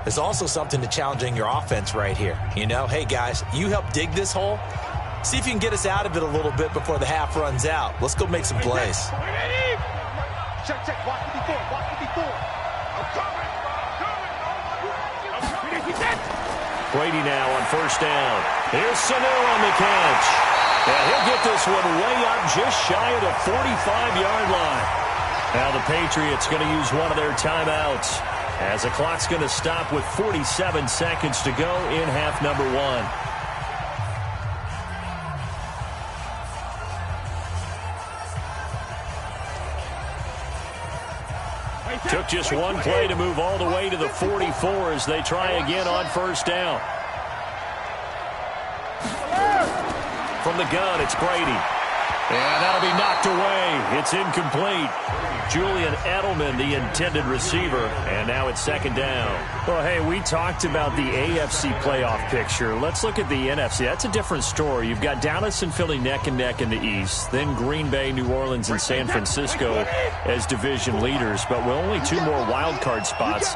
there's also something to challenging your offense right here. You know, hey, guys, you help dig this hole. See if you can get us out of it a little bit before the half runs out. Let's go make some plays. Check, check. Watch the before. Watch the before. Brady now on first down. Here's Sanu on the catch. And he'll get this one way up just shy of the 45-yard line. Now the Patriots going to use one of their timeouts as the clock's going to stop with 47 seconds to go in half number 1. Took just one play to move all the way to the 44 as they try again on first down. From the gun, it's Brady. And that'll be knocked away. It's incomplete. Julian Edelman, the intended receiver, and now it's second down. Well, hey, we talked about the AFC playoff picture. Let's look at the NFC. That's a different story. You've got Dallas and Philly neck and neck in the East, then Green Bay, New Orleans, and San Francisco as division leaders, but with only 2 more wild card spots.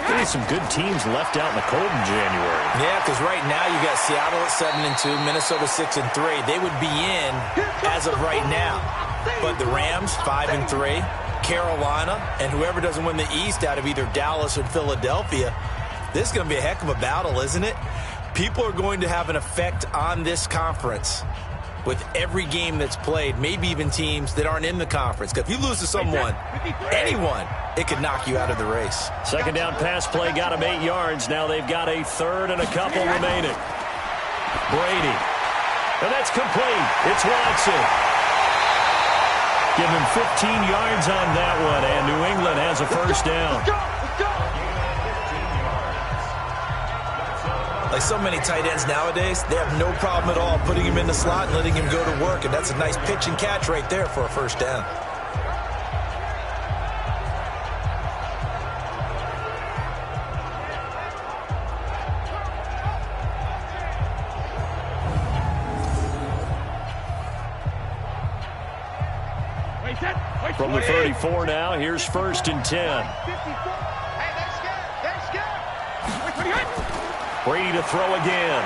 There's some good teams left out in the cold in January. Yeah, because right now you got Seattle at 7-2, Minnesota 6-3. They would be in as of right now. But the Rams 5-3. Carolina, and whoever doesn't win the East out of either Dallas or Philadelphia, this is going to be a heck of a battle, isn't it? People are going to have an effect on this conference with every game that's played, maybe even teams that aren't in the conference. Because if you lose to someone, anyone, it could knock you out of the race. Second down pass play got them 8 yards. Now they've got a third and a couple remaining. Brady. And that's complete. It's Watson. Give him 15 yards on that one, and New England has a first down. Like so many tight ends nowadays, they have no problem at all putting him in the slot and letting him go to work, and that's a nice pitch and catch right there for a first down. From the 34 now, here's first and 10. Brady to throw again.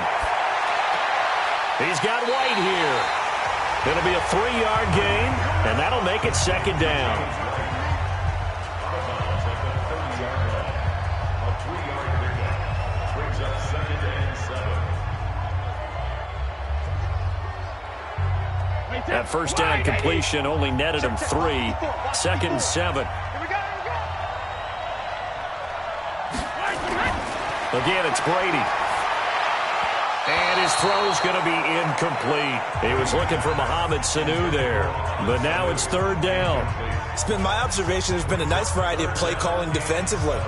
He's got White here. It'll be a 3-yard gain, and that'll make it second down. That first down completion only netted him 3. Second and 7. Again, it's Brady. And his throw's going to be incomplete. He was looking for Mohamed Sanu there. But now it's third down. It's been my observation there's been a nice variety of play calling defensively.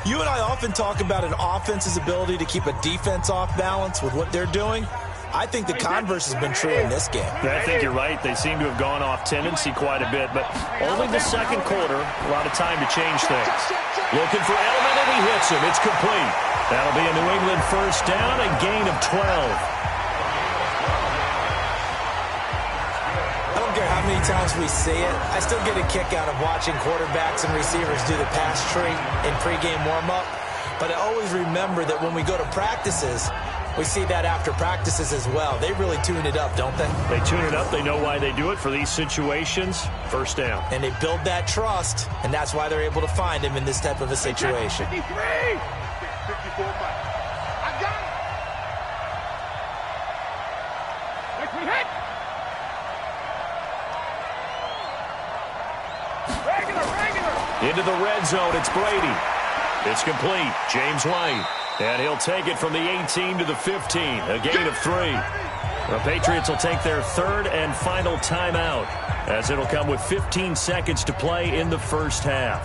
You and I often talk about an offense's ability to keep a defense off balance with what they're doing. I think the converse has been true in this game. I think you're right. They seem to have gone off tendency quite a bit, but only the second quarter, a lot of time to change things. Looking for Edelman, and he hits him. It's complete. That'll be a New England first down, a gain of 12. I don't care how how many times we see it. I still get a kick out of watching quarterbacks and receivers do the pass tree in pregame warm-up. But I always remember that when we go to practices, we see that after practices as well. They really tune it up, don't they? They tune it up. They know why they do it for these situations. First down. And they build that trust, and that's why they're able to find him in this type of a situation. 53! 54 Mike. I got it! Let's be hit! Regular! Into the red zone, it's Brady. It's complete. James White. And he'll take it from the 18 to the 15. A gain of 3. The Patriots will take their third and final timeout, as it'll come with 15 seconds to play in the first half.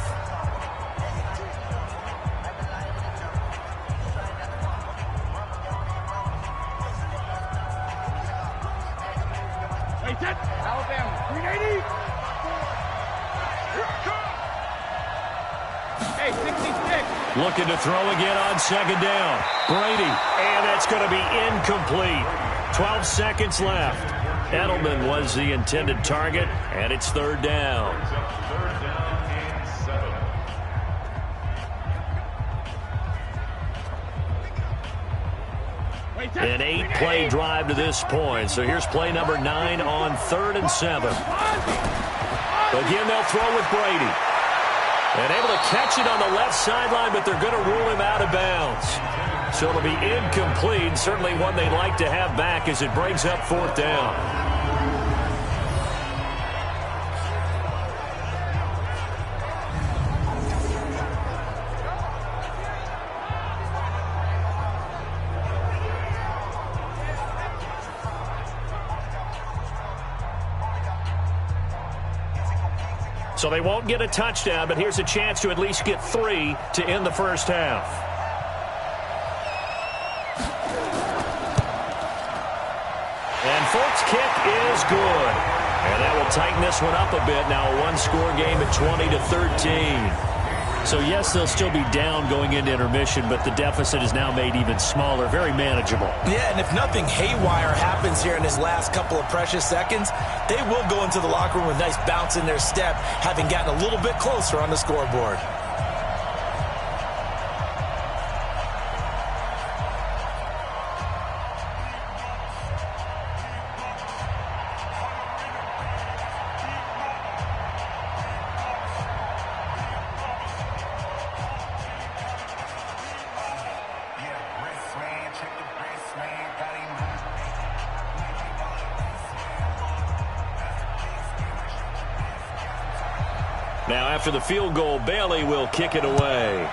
Wait, set! Alabama, 380! Hey, 66! Looking to throw again on second down. Brady, and that's going to be incomplete. 12 seconds left. Edelman was the intended target, and it's third down. An 8-play drive to this point. So here's play number 9 on 3rd and 7. Again, they'll throw with Brady. And able to catch it on the left sideline, but they're going to rule him out of bounds. So it'll be incomplete. Certainly one they'd like to have back as it brings up 4th down. So they won't get a touchdown, but here's a chance to at least get 3 to end the first half. And Folk's kick is good. And that will tighten this one up a bit. Now a one-score game at 20-13. So, yes, they'll still be down going into intermission, but the deficit is now made even smaller, very manageable. Yeah, and if nothing haywire happens here in his last couple of precious seconds, they will go into the locker room with a nice bounce in their step, having gotten a little bit closer on the scoreboard. Now, after the field goal, Bailey will kick it away.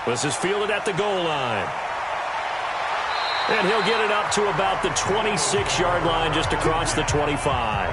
This is fielded at the goal line. And he'll get it up to about the 26-yard line, just across the 25.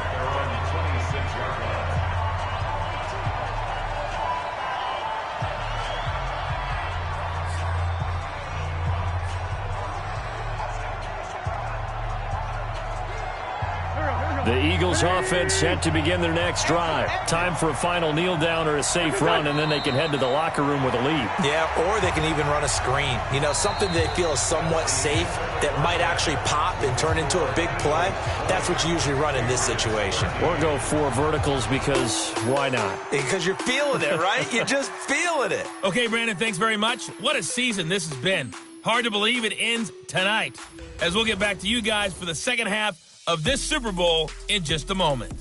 The Eagles offense set to begin their next drive. Time for a final kneel down or a safe run, and then they can head to the locker room with a lead. Yeah, or they can even run a screen. You know, something they feel is somewhat safe that might actually pop and turn into a big play. That's what you usually run in this situation. Or go 4 verticals because why not? Because you're feeling it, right? You're just feeling it. Okay, Brandon, thanks very much. What a season this has been. Hard to believe it ends tonight, as we'll get back to you guys for the second half of this Super Bowl in just a moment.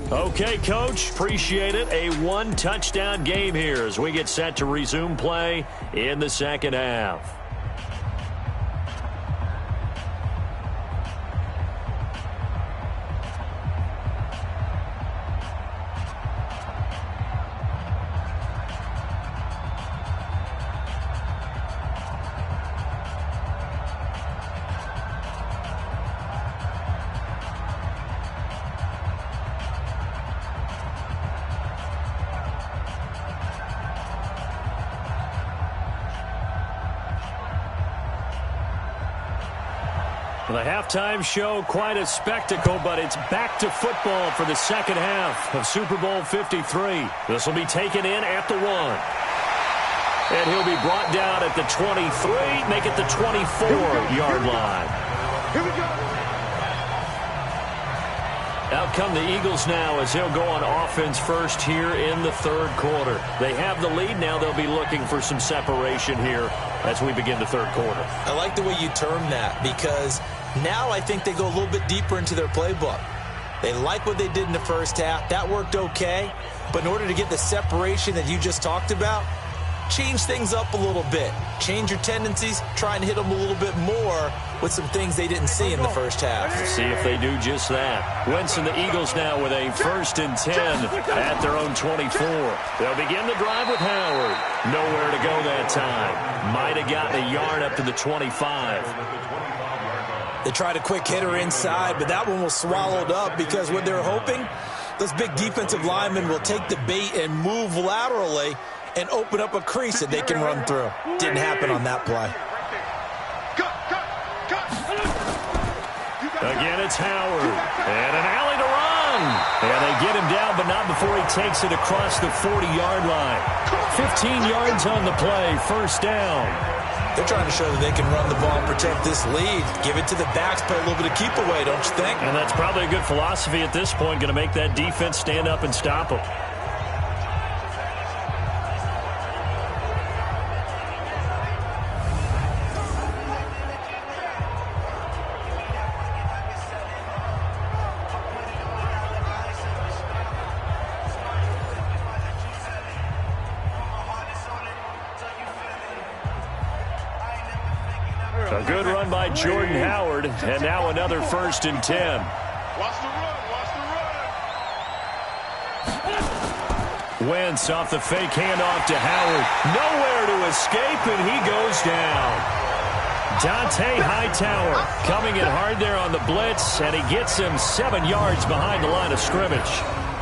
Okay, Coach, appreciate it. A 1-touchdown game here as we get set to resume play in the second half. The halftime show, quite a spectacle, but it's back to football for the second half of Super Bowl 53. This will be taken in at the 1. And he'll be brought down at the 23, make it the 24-yard line. Here we go. Out come the Eagles now as he'll go on offense first here in the third quarter. They have the lead. Now they'll be looking for some separation here as we begin the third quarter. I like the way you term that because now I think they go a little bit deeper into their playbook. They like what they did in the first half. That worked okay. But in order to get the separation that you just talked about, change things up a little bit. Change your tendencies. Try and hit them a little bit more with some things they didn't see in the first half. See if they do just that. Wentz and the Eagles now with a 1st and 10 at their own 24. They'll begin the drive with Howard. Nowhere to go that time. Might have gotten a yard up to the 25. They tried a quick hitter inside, but that one was swallowed up because what they're hoping, those big defensive linemen will take the bait and move laterally and open up a crease that they can run through. Didn't happen on that play. Again, it's Howard. And an alley to run. And they get him down, but not before he takes it across the 40-yard line. 15 yards on the play, 1st down. They're trying to show that they can run the ball and protect this lead. Give it to the backs, play a little bit of keep away, don't you think? And that's probably a good philosophy at this point, going to make that defense stand up and stop them. A good run by Jordan Howard, and now another 1st and 10. Watch the run, watch the run. Wentz off the fake handoff to Howard. Nowhere to escape, and he goes down. Dante Hightower coming in hard there on the blitz, and he gets him 7 yards behind the line of scrimmage.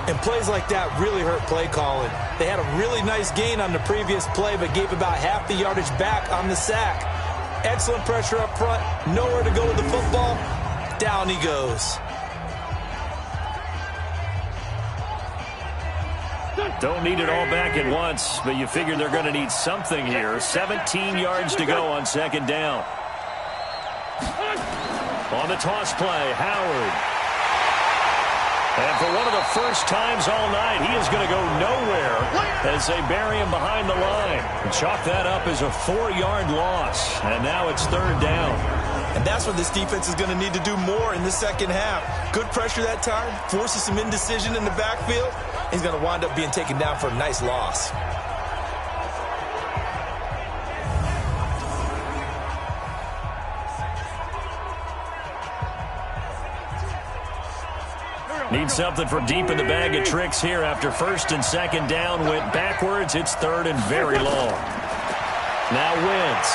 And plays like that really hurt play calling. They had a really nice gain on the previous play, but gave about half the yardage back on the sack. Excellent pressure up front. Nowhere to go with the football. Down he goes. Don't need it all back at once, but you figure they're going to need something here. 17 yards to go on 2nd down. On the toss play, Howard. And for one of the first times all night, he is going to go nowhere as they bury him behind the line. And chalk that up as a 4-yard loss. And now it's 3rd down. And that's what this defense is going to need to do more in the second half. Good pressure that time, forces some indecision in the backfield. He's going to wind up being taken down for a nice loss. Need something from deep in the bag of tricks here after 1st and 2nd down. Went backwards. It's 3rd and very long. Now Wentz.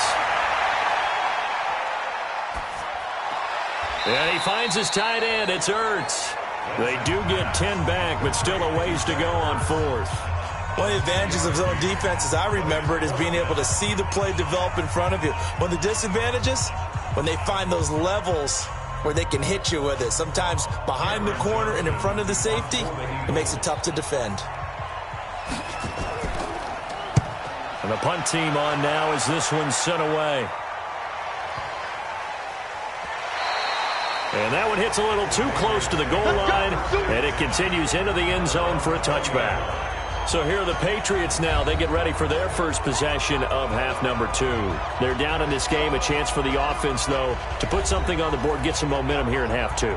And he finds his tight end. It's Ertz. They do get 10 back, but still a ways to go on 4th. One of the advantages of zone defense, as I remember it, is being able to see the play develop in front of you. One of the disadvantages, when they find those levels where they can hit you with it. Sometimes behind the corner and in front of the safety, it makes it tough to defend. And the punt team on now as this one's sent away. And that one hits a little too close to the goal line, and it continues into the end zone for a touchback. So here are the Patriots now. They get ready for their first possession of half number 2. They're down in this game. A chance for the offense, though, to put something on the board, get some momentum here in half 2.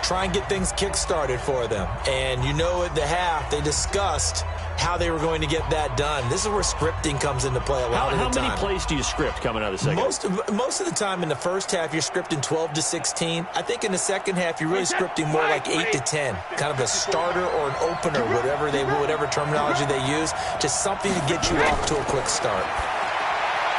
Try and get things kick-started for them. And you know at the half, they discussed how they were going to get that done. This is where scripting comes into play a lot of the time. How many plays do you script coming out of the second? Most of the time in the first half, you're scripting 12 to 16. I think in the second half, you're really scripting more like 8 to 10. Kind of a starter or an opener, whatever terminology they use. Just something to get you off to a quick start.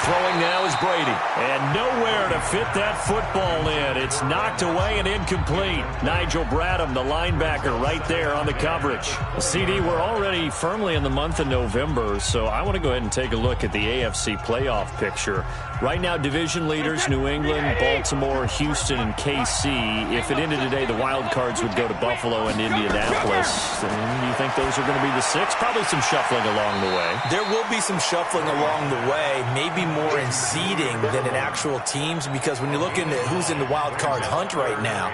Throwing now is Brady. And nowhere to fit that football in. It's knocked away and incomplete. Nigel Bradham, the linebacker, right there on the coverage. CD, we're already firmly in the month of November, so I want to go ahead and take a look at the AFC playoff picture. Right now, division leaders, New England, Baltimore, Houston, and KC. If it ended today, the wild cards would go to Buffalo and Indianapolis. And you think those are going to be the 6? Probably some shuffling along the way. There will be some shuffling along the way, maybe more in seeding than in actual teams, because when you're looking at who's in the wild card hunt right now,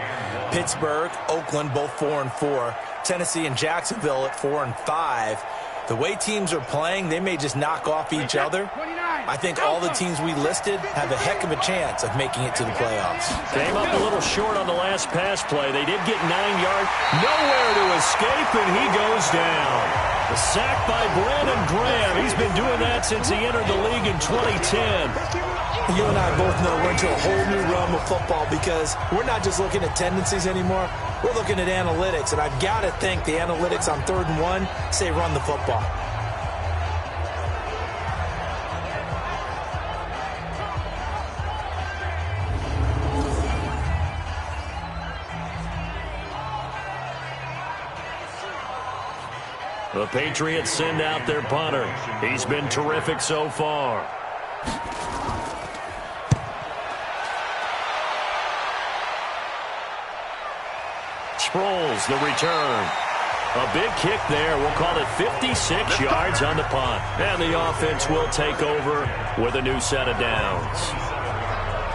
Pittsburgh, Oakland, both 4-4, Tennessee and Jacksonville at 4-5. The way teams are playing, they may just knock off each other. I think all the teams we listed have a heck of a chance of making it to the playoffs. Came up a little short on the last pass play. They did get 9 yards. Nowhere to escape, and he goes down. The sack by Brandon Graham. He's been doing that since he entered the league in 2010. You and I both know we're into a whole new realm of football because we're not just looking at tendencies anymore. We're looking at analytics, and I've got to think the analytics on 3rd and 1 say run the football. The Patriots send out their punter. He's been terrific so far. Sproles, the return. A big kick there. We'll call it 56 yards on the punt. And the offense will take over with a new set of downs.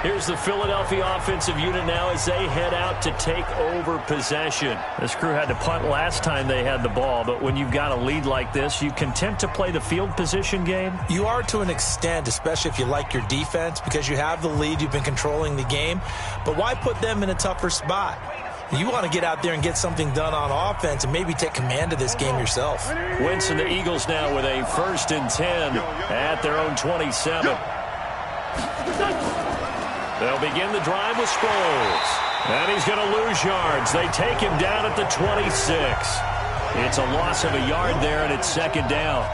Here's the Philadelphia offensive unit now as they head out to take over possession. This crew had to punt last time they had the ball, but when you've got a lead like this, you content to play the field position game? You are to an extent, especially if you like your defense, because you have the lead, you've been controlling the game. But why put them in a tougher spot? You want to get out there and get something done on offense and maybe take command of this game yourself. Wentz and the Eagles now with a 1st and 10 at their own 27. They'll begin the drive with Sproles. And he's going to lose yards. They take him down at the 26. It's a loss of a yard there, and it's 2nd down.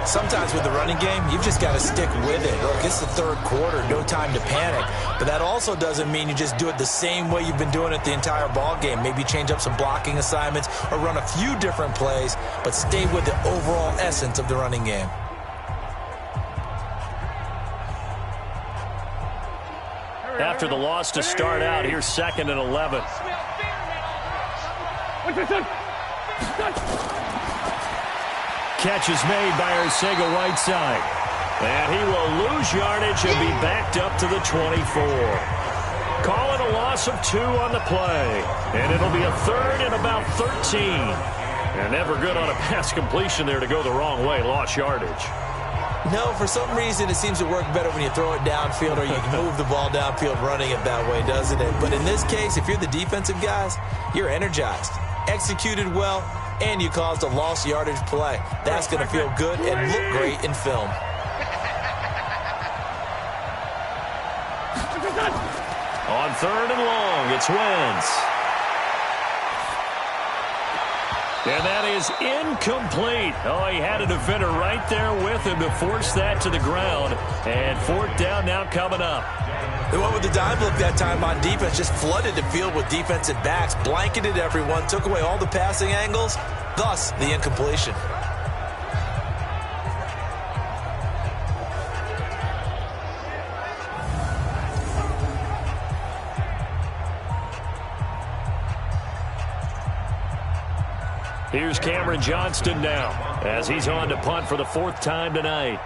Sometimes with the running game, you've just got to stick with it. Look, it's the 3rd quarter, no time to panic. But that also doesn't mean you just do it the same way you've been doing it the entire ball game. Maybe change up some blocking assignments or run a few different plays, but stay with the overall essence of the running game. After the loss to start out, here's 2nd and 11. Catch is made by Arcega-Whiteside. And he will lose yardage and be backed up to the 24. Call it a loss of 2 on the play. And it'll be a 3rd and about 13. And never good on a pass completion there to go the wrong way. Lost yardage. No, for some reason it seems to work better when you throw it downfield or you can move the ball downfield running it that way, doesn't it? But in this case, if you're the defensive guys, you're energized, executed well, and you caused a lost yardage play. That's going to feel good and look great in film. On 3rd and long, it's Wentz. And that is incomplete. Oh, he had a defender right there with him to force that to the ground. And 4th down now coming up. They went with the dive look that time on defense, just flooded the field with defensive backs, blanketed everyone, took away all the passing angles, thus the incompletion. Here's Cameron Johnston now as he's on to punt for the 4th time tonight.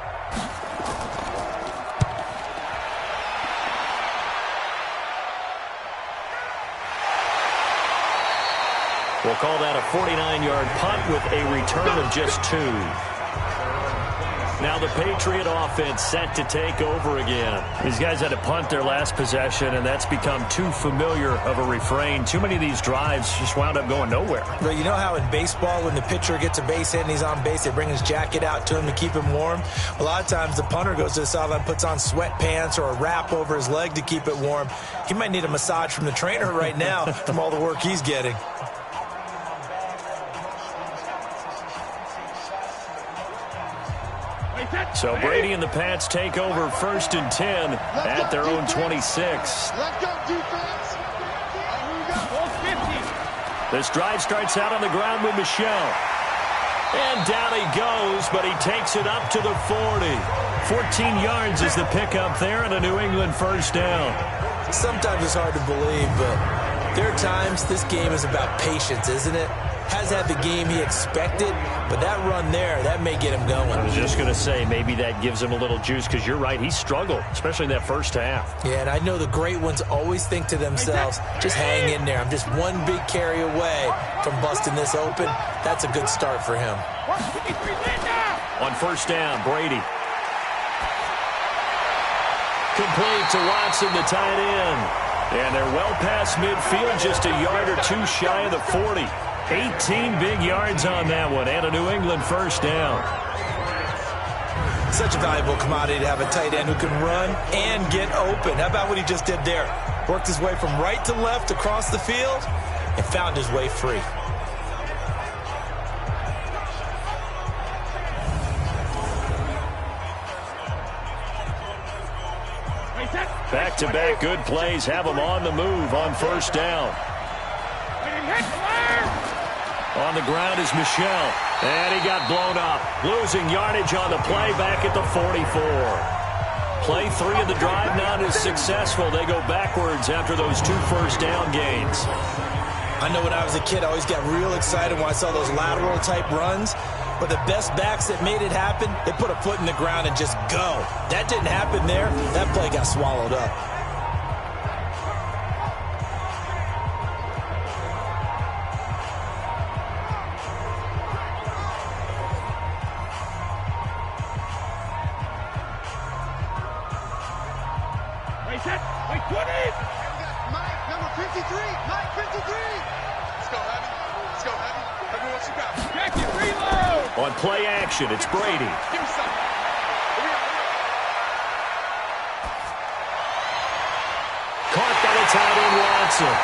We'll call that a 49-yard punt with a return of just 2. Now the Patriot offense set to take over again. These guys had to punt their last possession, and that's become too familiar of a refrain. Too many of these drives just wound up going nowhere. But you know how in baseball, when the pitcher gets a base hit and he's on base, they bring his jacket out to him to keep him warm? A lot of times the punter goes to the sideline, puts on sweatpants or a wrap over his leg to keep it warm. He might need a massage from the trainer right now from all the work he's getting. So Brady and the Pats take over 1st and 10 at their own 26. Let's go, defense. This drive starts out on the ground with Michel. And down he goes, but he takes it up to the 40. 14 yards is the pickup there and a New England first down. Sometimes it's hard to believe, but there are times this game is about patience, isn't it? Has had the game he expected, but that run there, that may get him going. I was just going to say, maybe that gives him a little juice, because you're right, he struggled, especially in that first half. Yeah, and I know the great ones always think to themselves, just hang in there. I'm just one big carry away from busting this open. That's a good start for him. On first down, Brady. Complete to Watson, the tight end. And they're well past midfield, just a yard or two shy of the 40. 18 big yards on that one, and a New England first down. Such a valuable commodity to have a tight end who can run and get open. How about what he just did there? Worked his way from right to left across the field and found his way free. Back-to-back good plays have them on the move on first down. On the ground is Michel. And he got blown up. Losing yardage on the play back at the 44. Play 3 of the drive not as successful. They go backwards after those 2 first down gains. I know when I was a kid, I always got real excited when I saw those lateral type runs. But the best backs that made it happen, they put a foot in the ground and just go. That didn't happen there. That play got swallowed up. On play action, it's Brady. Caught by the tight end, Watson.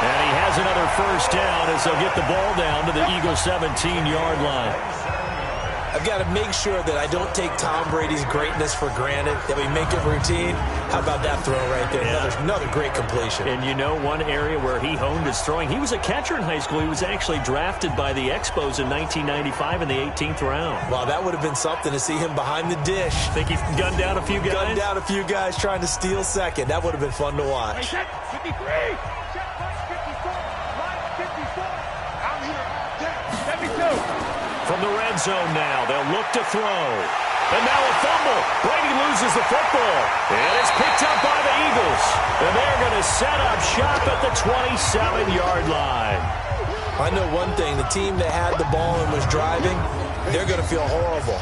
And he has another first down as they'll get the ball down to the Eagles' 17-yard line. I've got to make sure that I don't take Tom Brady's greatness for granted, that we make it routine. How about that throw right there? Yeah. Another great completion. And you know one area where he honed his throwing, he was a catcher in high school. He was actually drafted by the Expos in 1995 in the 18th round. Wow, that would have been something to see him behind the dish. Think he gunned down a few guys? Gunned down a few guys trying to steal second. That would have been fun to watch. 53. Check 54. Line 54. I'm here all day. 72. From the red zone now, they'll look to throw. And now a fumble. Brady loses the football. And it's picked up by the Eagles. And they're going to set up shop at the 27-yard line. I know one thing. The team that had the ball and was driving, they're going to feel horrible.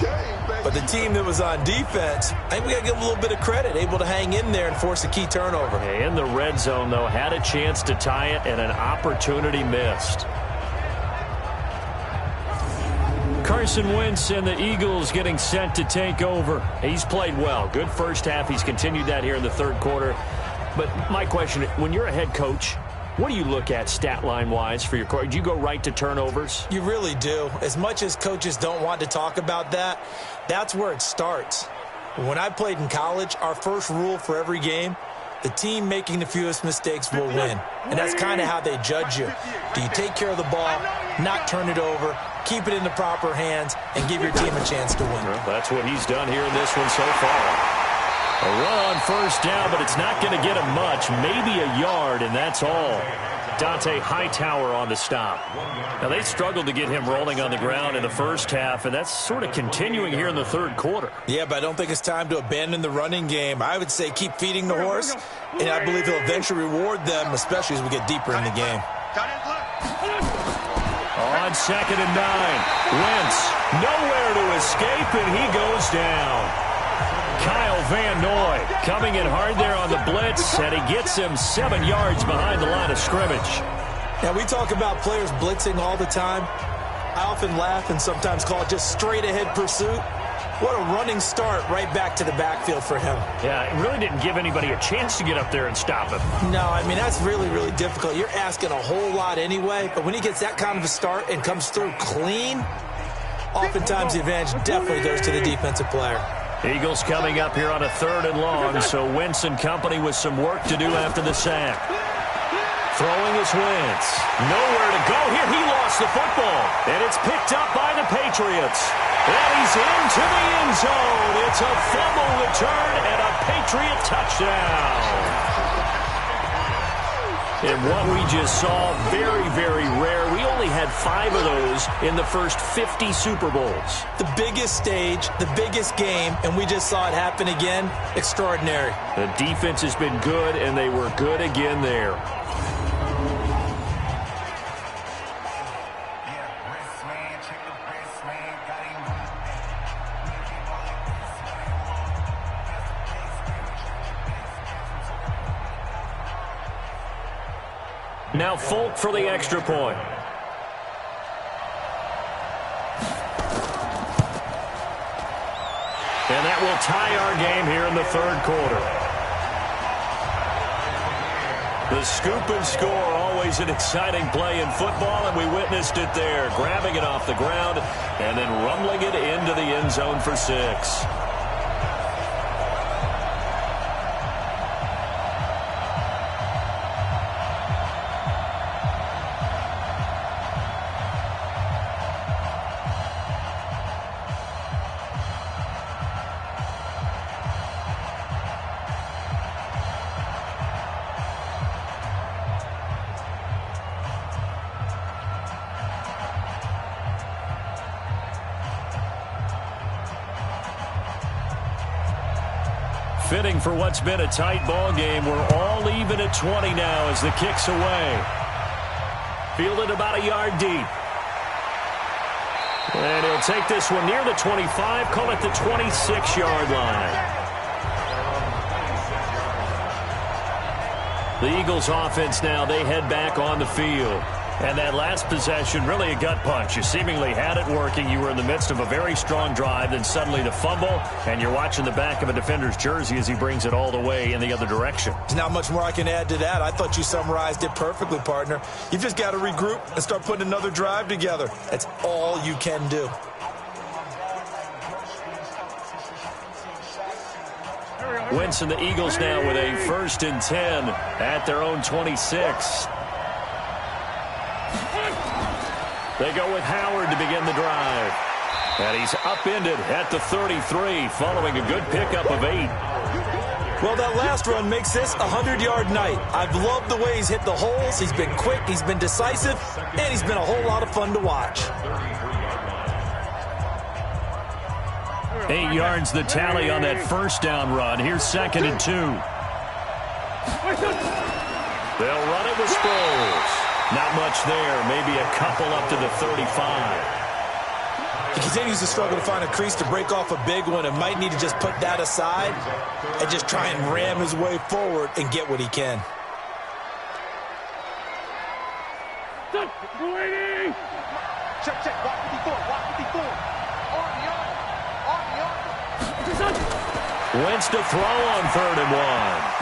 But the team that was on defense, I think we got to give them a little bit of credit, able to hang in there and force a key turnover. In the red zone, though, had a chance to tie it and an opportunity missed. Carson Wentz and the Eagles getting set to take over. He's played well. Good first half. He's continued that here in the third quarter. But my question, when you're a head coach, what do you look at stat line-wise for your coach? Do you go right to turnovers? You really do. As much as coaches don't want to talk about that, that's where it starts. When I played in college, our first rule for every game, the team making the fewest mistakes will win. And that's kind of how they judge you. Do you take care of the ball, not turn it over, keep it in the proper hands, and give your team a chance to win? Well, that's what he's done here in this one so far. A run on first down, but it's not going to get him much. Maybe a yard, and that's all. Dante Hightower on the stop. Now, they struggled to get him rolling on the ground in the first half, and that's sort of continuing here in the third quarter. Yeah, but I don't think it's time to abandon the running game. I would say keep feeding the horse, and I believe he'll eventually reward them, especially as we get deeper in the game. On 2nd and 9, Wentz nowhere to escape, and he goes down. Kyle Van Noy coming in hard there on the blitz, and he gets him 7 yards behind the line of scrimmage. Now, we talk about players blitzing all the time. I often laugh and sometimes call it just straight-ahead pursuit. What a running start right back to the backfield for him. Yeah, it really didn't give anybody a chance to get up there and stop him. No, I mean, that's really, really difficult. You're asking a whole lot anyway, but when he gets that kind of a start and comes through clean, oftentimes the advantage definitely goes to the defensive player. Eagles coming up here on a 3rd and long, so Wentz and company with some work to do after the sack. Throwing is Wentz. Nowhere to go here. He lost the football. And it's picked up by the Patriots. And he's into the end zone. It's a fumble return and a Patriot touchdown. And what we just saw, very, very rare. We only had 5 of those in the first 50 Super Bowls. The biggest stage, the biggest game, and we just saw it happen again. Extraordinary. The defense has been good, and they were good again there. Now Folk for the extra point. And that will tie our game here in the 3rd quarter. The scoop and score, always an exciting play in football, and we witnessed it there. Grabbing it off the ground and then rumbling it into the end zone for 6. Fitting for what's been a tight ball game. We're all even at 20 now as the kick's away. Fielded about a yard deep. And he'll take this one near the 25, call it the 26-yard line. The Eagles offense now, they head back on the field. And that last possession, really a gut punch. You seemingly had it working. You were in the midst of a very strong drive, then suddenly the fumble, and you're watching the back of a defender's jersey as he brings it all the way in the other direction. There's not much more I can add to that. I thought you summarized it perfectly, partner. You've just got to regroup and start putting another drive together. That's all you can do. Wentz and the Eagles now with a 1st and 10 at their own 26. They go with Howard to begin the drive. And he's upended at the 33 following a good pickup of 8. Well, that last run makes this a 100-yard night. I've loved the way he's hit the holes. He's been quick, he's been decisive, and he's been a whole lot of fun to watch. 8 yards the tally on that 1st down run. Here's 2nd and 2. They'll run it with Sproles. Not much there. Maybe a couple up to the 35. He continues to struggle to find a crease to break off a big one and might need to just put that aside and just try and ram his way forward and get what he can. Check, check. Walk 54. Walk 54. Wentz to throw on 3rd and 1.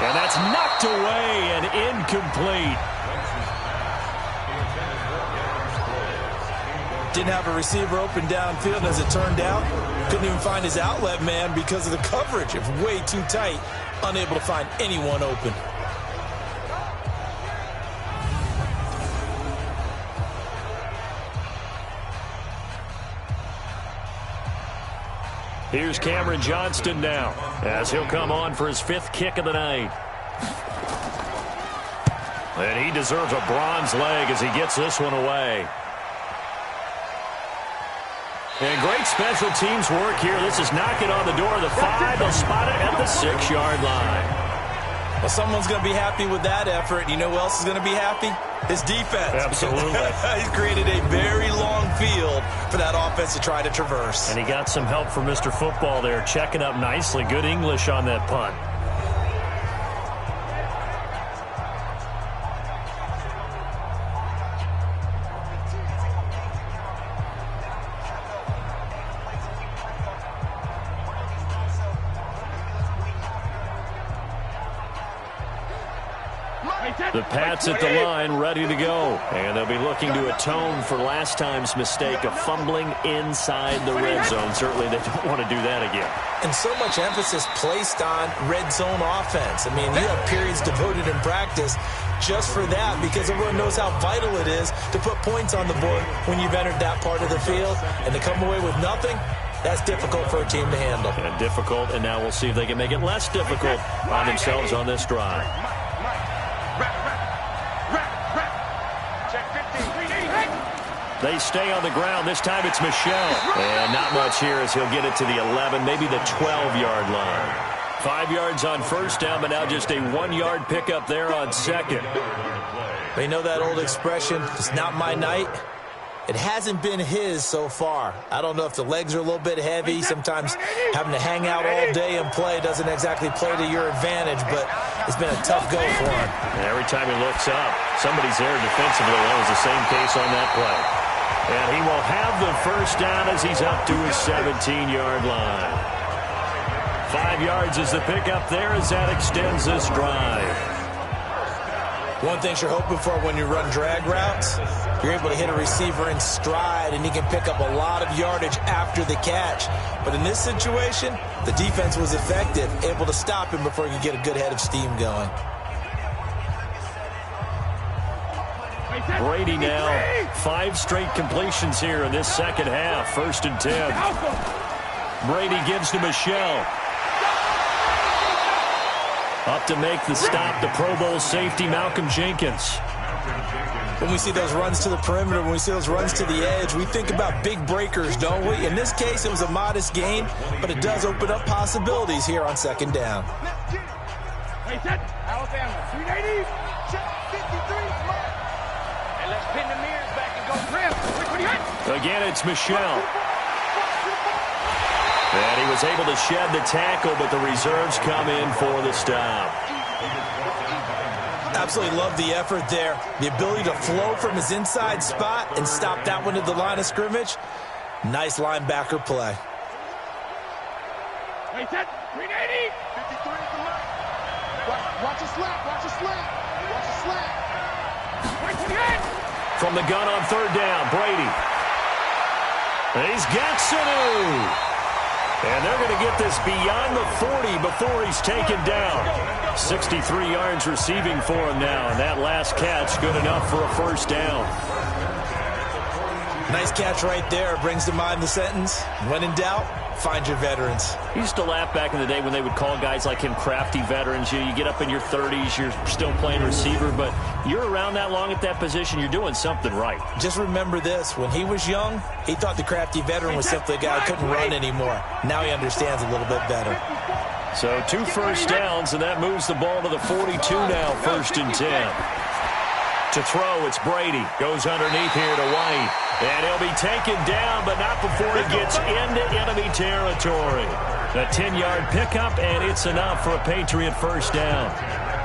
And that's knocked away and incomplete. Didn't have a receiver open downfield, as it turned out. Couldn't even find his outlet man because of the coverage. It's way too tight. Unable to find anyone open. Here's Cameron Johnston now as he'll come on for his 5th kick of the night. And he deserves a bronze leg as he gets this one away. And great special teams work here. This is knocking on the door of the 5. They'll spot it at the 6-yard line. Well, someone's going to be happy with that effort. You know who else is going to be happy? His defense. Absolutely. He's created a very long field for that offense to try to traverse. And he got some help from Mr. Football there, checking up nicely. Good English on that punt. The Pats at the line, ready to go. And they'll be looking to atone for last time's mistake of fumbling inside the red zone. Certainly they don't want to do that again. And so much emphasis placed on red zone offense. I mean, you have periods devoted in practice just for that, because everyone knows how vital it is to put points on the board when you've entered that part of the field. And to come away with nothing, that's difficult for a team to handle. And difficult, and now we'll see if they can make it less difficult on themselves on this drive. They stay on the ground. This time it's Michel. And not much here as he'll get it to the 11, maybe the 12-yard line. 5 yards on first down, but now just a 1-yard pickup there on second. They know that old expression, it's not my night. It hasn't been his so far. I don't know if the legs are a little bit heavy. Sometimes having to hang out all day and play doesn't exactly play to your advantage, but it's been a tough go for him. And every time he looks up, somebody's there defensively. That was the same case on that play. And he will have the first down as he's up to his 17-yard line. 5 yards is the pickup there as that extends this drive. One thing you're hoping for when you run drag routes, you're able to hit a receiver in stride and he can pick up a lot of yardage after the catch. But in this situation, the defense was effective, able to stop him before he could get a good head of steam going. Brady now 5 straight completions here in this second half. 1st and 10. Brady gives to Michel. Up to make the stop, the Pro Bowl safety, Malcolm Jenkins. When we see those runs to the perimeter, when we see those runs to the edge, we think about big breakers, don't we? In this case, it was a modest gain, but it does open up possibilities here on second down. Alabama, 380, 53, and let's pin the mirrors back and go trim. Again, it's Michel. And he was able to shed the tackle, but the reserves come in for the stop. Absolutely love the effort there. The ability to flow from his inside spot and stop that one at the line of scrimmage. Nice linebacker play. Wait, set, 380, 53 from left. Watch a slap, watch a slap, watch a slap. Wait, 28. From the gun on 3rd down, Brady. He's got Sanu. And they're going to get this beyond the 40 before he's taken down. 63 yards receiving for him now, and that last catch good enough for a first down. Nice catch right there. Brings to mind the sentence, when in doubt, find your veterans. He used to laugh back in the day when they would call guys like him crafty veterans. You get up in your 30s, you're still playing receiver, but you're around that long at that position, you're doing something right. Just remember this, when he was young, he thought the crafty veteran was simply a guy who couldn't run anymore. Now he understands a little bit better. So 2 first downs, and that moves the ball to the 42 now, 1st and 10. To throw, it's Brady. Goes underneath here to White. And he'll be taken down, but not before he gets into enemy territory. A 10-yard pickup, and it's enough for a Patriot first down.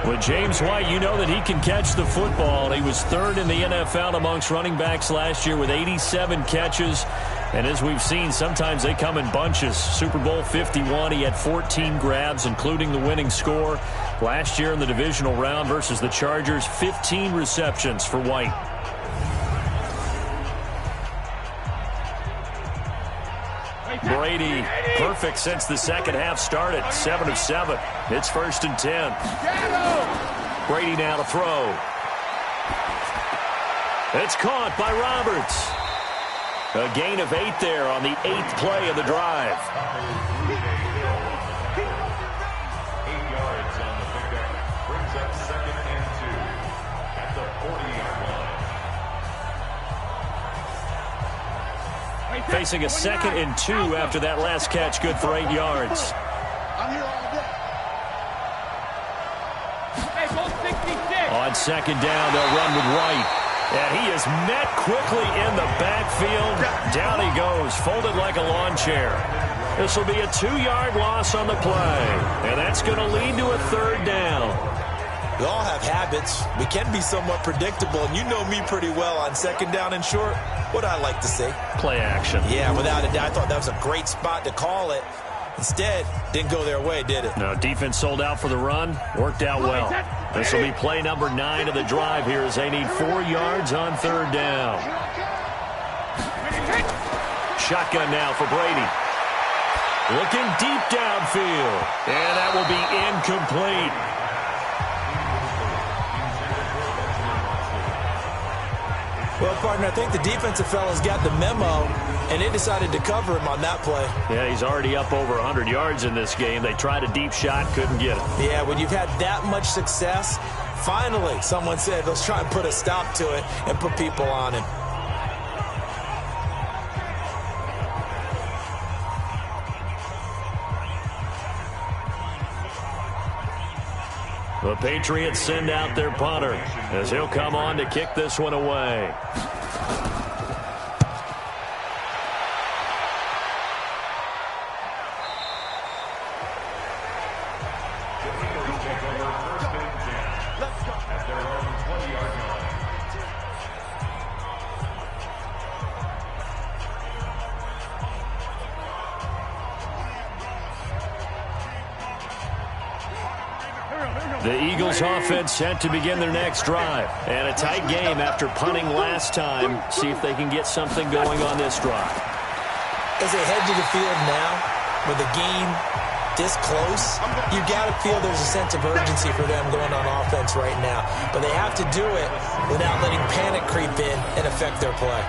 With James White, you know that he can catch the football. He was 3rd in the NFL amongst running backs last year with 87 catches. And as we've seen, sometimes they come in bunches. Super Bowl 51, he had 14 grabs, including the winning score. Last year in the divisional round versus the Chargers, 15 receptions for White. Brady, perfect since the second half started. 7 of 7. It's 1st and 10. Brady now to throw. It's caught by Roberts. A gain of 8 there on the 8th play of the drive. 8 yards on the pickup. Brings up 2nd and 2 at the 48 line. Facing a 2nd and 2 after that last catch, good for 8 yards. I'm here all day. Hey, go 66. On 2nd down, they'll run with White. And he is met quickly in the backfield. Down he goes, folded like a lawn chair. This will be a 2-yard loss on the play. And that's going to lead to a 3rd down. We all have habits. We can be somewhat predictable, and you know me pretty well on 2nd down and short. What I like to see. Play action. Yeah, without a doubt. I thought that was a great spot to call it. Instead, didn't go their way, did it? No, defense sold out for the run. Worked out well. This will be play number 9 of the drive here as they need 4 yards on 3rd down. Shotgun now for Brady. Looking deep downfield. And that will be incomplete. Well, partner, I think the defensive fellas got the memo, and they decided to cover him on that play. Yeah, he's already up over 100 yards in this game. They tried a deep shot, couldn't get it. Yeah, when you've had that much success, finally someone said, let's try and put a stop to it and put people on him. The Patriots send out their punter as he'll come on to kick this one away. The Eagles offense set to begin their next drive. And a tight game after punting last time. See if they can get something going on this drive. As they head to the field now, with the game this close, you got to feel there's a sense of urgency for them going on offense right now. But they have to do it without letting panic creep in and affect their play.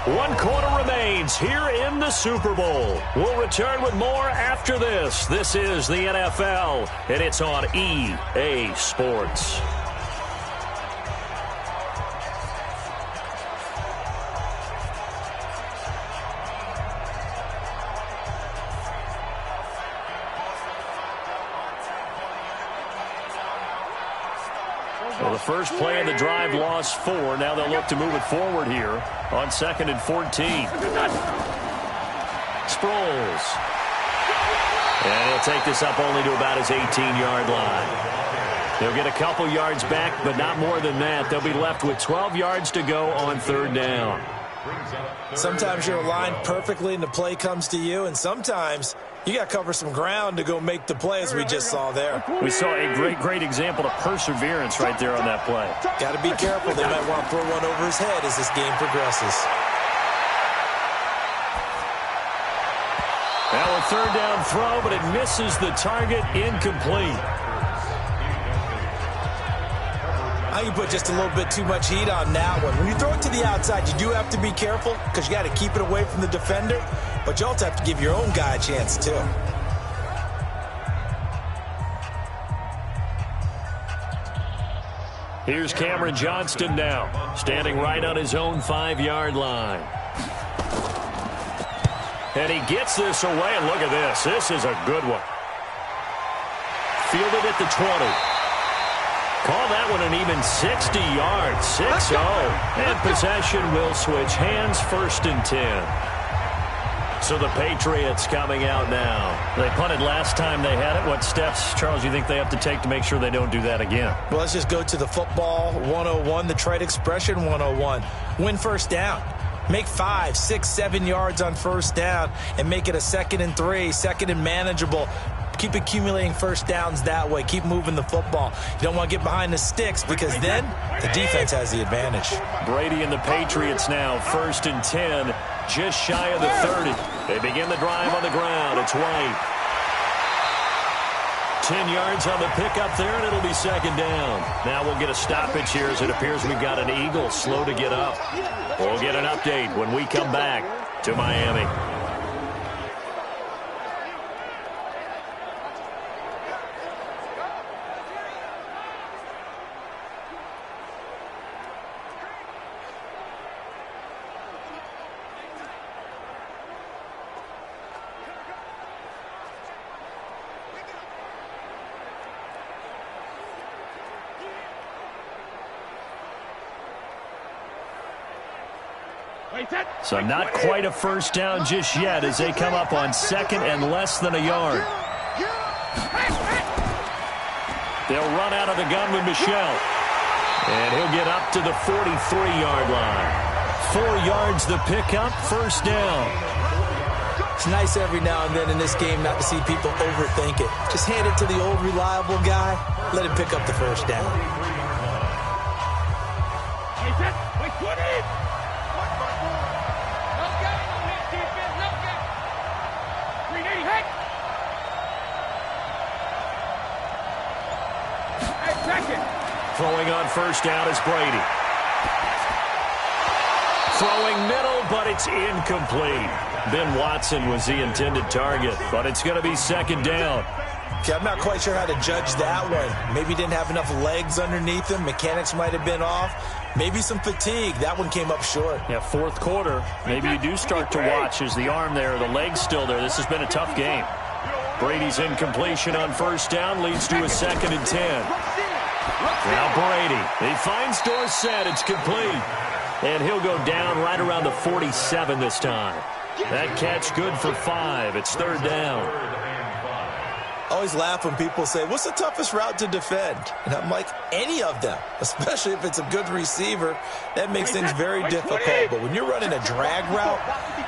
One quarter remains here in the Super Bowl. We'll return with more after this. This is the NFL, and it's on EA Sports. Well, the first play of the drive lost 4. Now they'll look to move it forward here on 2nd and 14. Sproles. And he'll take this up only to about his 18-yard line. They'll get a couple yards back, but not more than that. They'll be left with 12 yards to go on 3rd down. Sometimes you're aligned perfectly and the play comes to you, and sometimes you got to cover some ground to go make the play, as we just saw there. We saw a great example of perseverance right there on that play. Got to be careful. They might want to throw one over his head as this game progresses. Now a 3rd down throw, but it misses the target. Incomplete. You put just a little bit too much heat on that one. When you throw it to the outside, you do have to be careful because you got to keep it away from the defender, but you also have to give your own guy a chance too. Here's Cameron Johnston now, standing right on his own 5-yard line. And he gets this away, and look at this. This is a good one. Fielded at the 20. Call that one an even 60 yards, 6-0. And possession will switch hands, 1st and 10. So the Patriots coming out now. They punted last time they had it. What steps, Charles, do you think they have to take to make sure they don't do that again? Well, let's just go to the football 101, the trade expression 101. Win 1st down. Make 5, 6, 7 yards on 1st down and make it a 2nd and 3, 2nd and manageable. Keep accumulating 1st downs that way. Keep moving the football. You don't want to get behind the sticks because then the defense has the advantage. Brady and the Patriots now 1st and 10, just shy of the 30. They begin the drive on the ground. It's White. 10 yards on the pickup there, and it'll be 2nd down. Now we'll get a stoppage here as it appears we've got an Eagle slow to get up. We'll get an update when we come back to Miami. So not quite a first down just yet as they come up on second and less than a yard. They'll run out of the gun with Michel. And he'll get up to the 43-yard line. 4 yards the pickup, first down. It's nice every now and then in this game not to see people overthink it. Just hand it to the old reliable guy. Let him pick up the first down. Throwing on first down is Brady. Throwing middle, but it's incomplete. Ben Watson was the intended target, but it's going to be second down. Okay, I'm not quite sure how to judge that one. Maybe he didn't have enough legs underneath him. Mechanics might have been off. Maybe some fatigue. That one came up short. Yeah, fourth quarter. Maybe you do start to watch as the arm there, the leg's still there. This has been a tough game. Brady's incompletion on first down leads to a second and 10. Now Brady. He finds Dorsett. It's complete. And he'll go down right around the 47 this time. That catch good for 5. It's third down. I always laugh when people say, what's the toughest route to defend? And I'm like, any of them, especially if it's a good receiver. That makes things very difficult. But when you're running a drag route,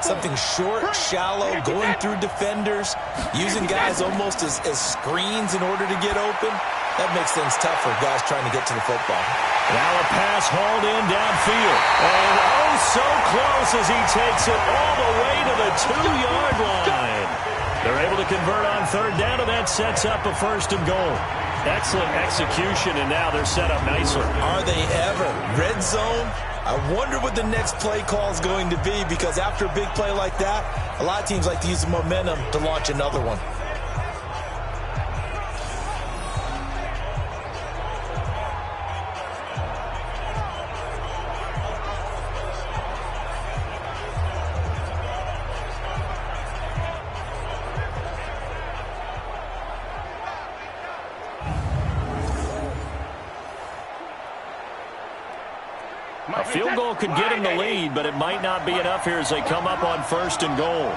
something short, shallow, going through defenders, using guys almost as screens in order to get open, that makes things tough for guys trying to get to the football. Now a pass hauled in downfield. And oh, so close as he takes it all the way to the 2-yard line. They're able to convert on third down, and that sets up a first and goal. Excellent execution, and now they're set up nicely. Are they ever? Red zone? I wonder what the next play call is going to be, because after a big play like that, a lot of teams like to use the momentum to launch another one. A field goal could get him the lead, but it might not be enough here as they come up on first and goal.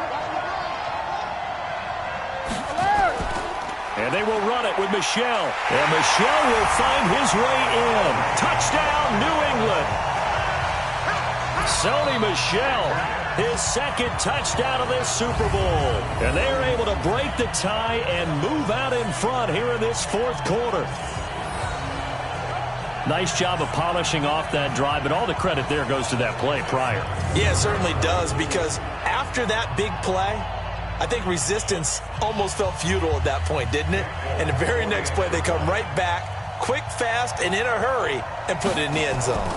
And they will run it with Michel. And Michel will find his way in. Touchdown, New England. Sony Michel, his second touchdown of this Super Bowl. And they are able to break the tie and move out in front here in this fourth quarter. Nice job of polishing off that drive, but all the credit there goes to that play prior. Yeah, it certainly does, because after that big play, I think resistance almost felt futile at that point, didn't it? And the very next play, they come right back, quick, fast, and in a hurry, and put it in the end zone.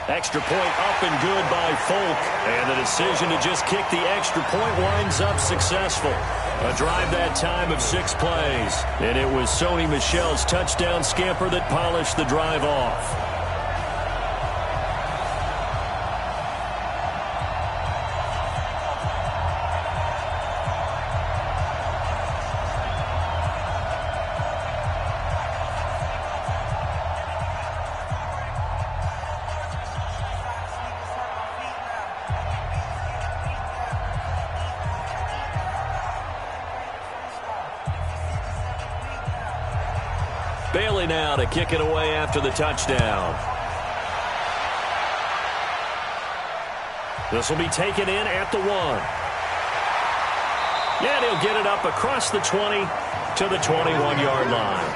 Extra point up and good by Folk. And the decision to just kick the extra point winds up successful. A drive that time of 6 plays. And it was Sony Michel's touchdown scamper that polished the drive off. Bailey now to kick it away after the touchdown. This will be taken in at the 1. And he'll get it up across the 20 to the 21-yard line.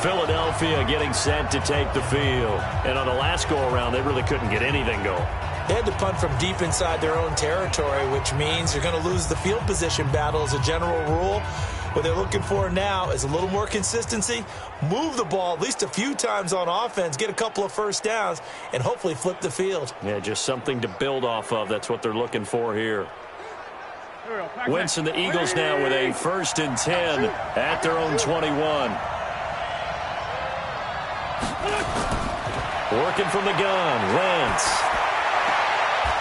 Philadelphia getting set to take the field. And on the last go-around, they really couldn't get anything going. They had to punt from deep inside their own territory, which means you're going to lose the field position battle as a general rule. What they're looking for now is a little more consistency, move the ball at least a few times on offense, get a couple of first downs, and hopefully flip the field. Yeah, just something to build off of. That's what they're looking for here. Wentz and the Eagles now with a 1st and 10 at their own 21. Working from the gun, Wentz.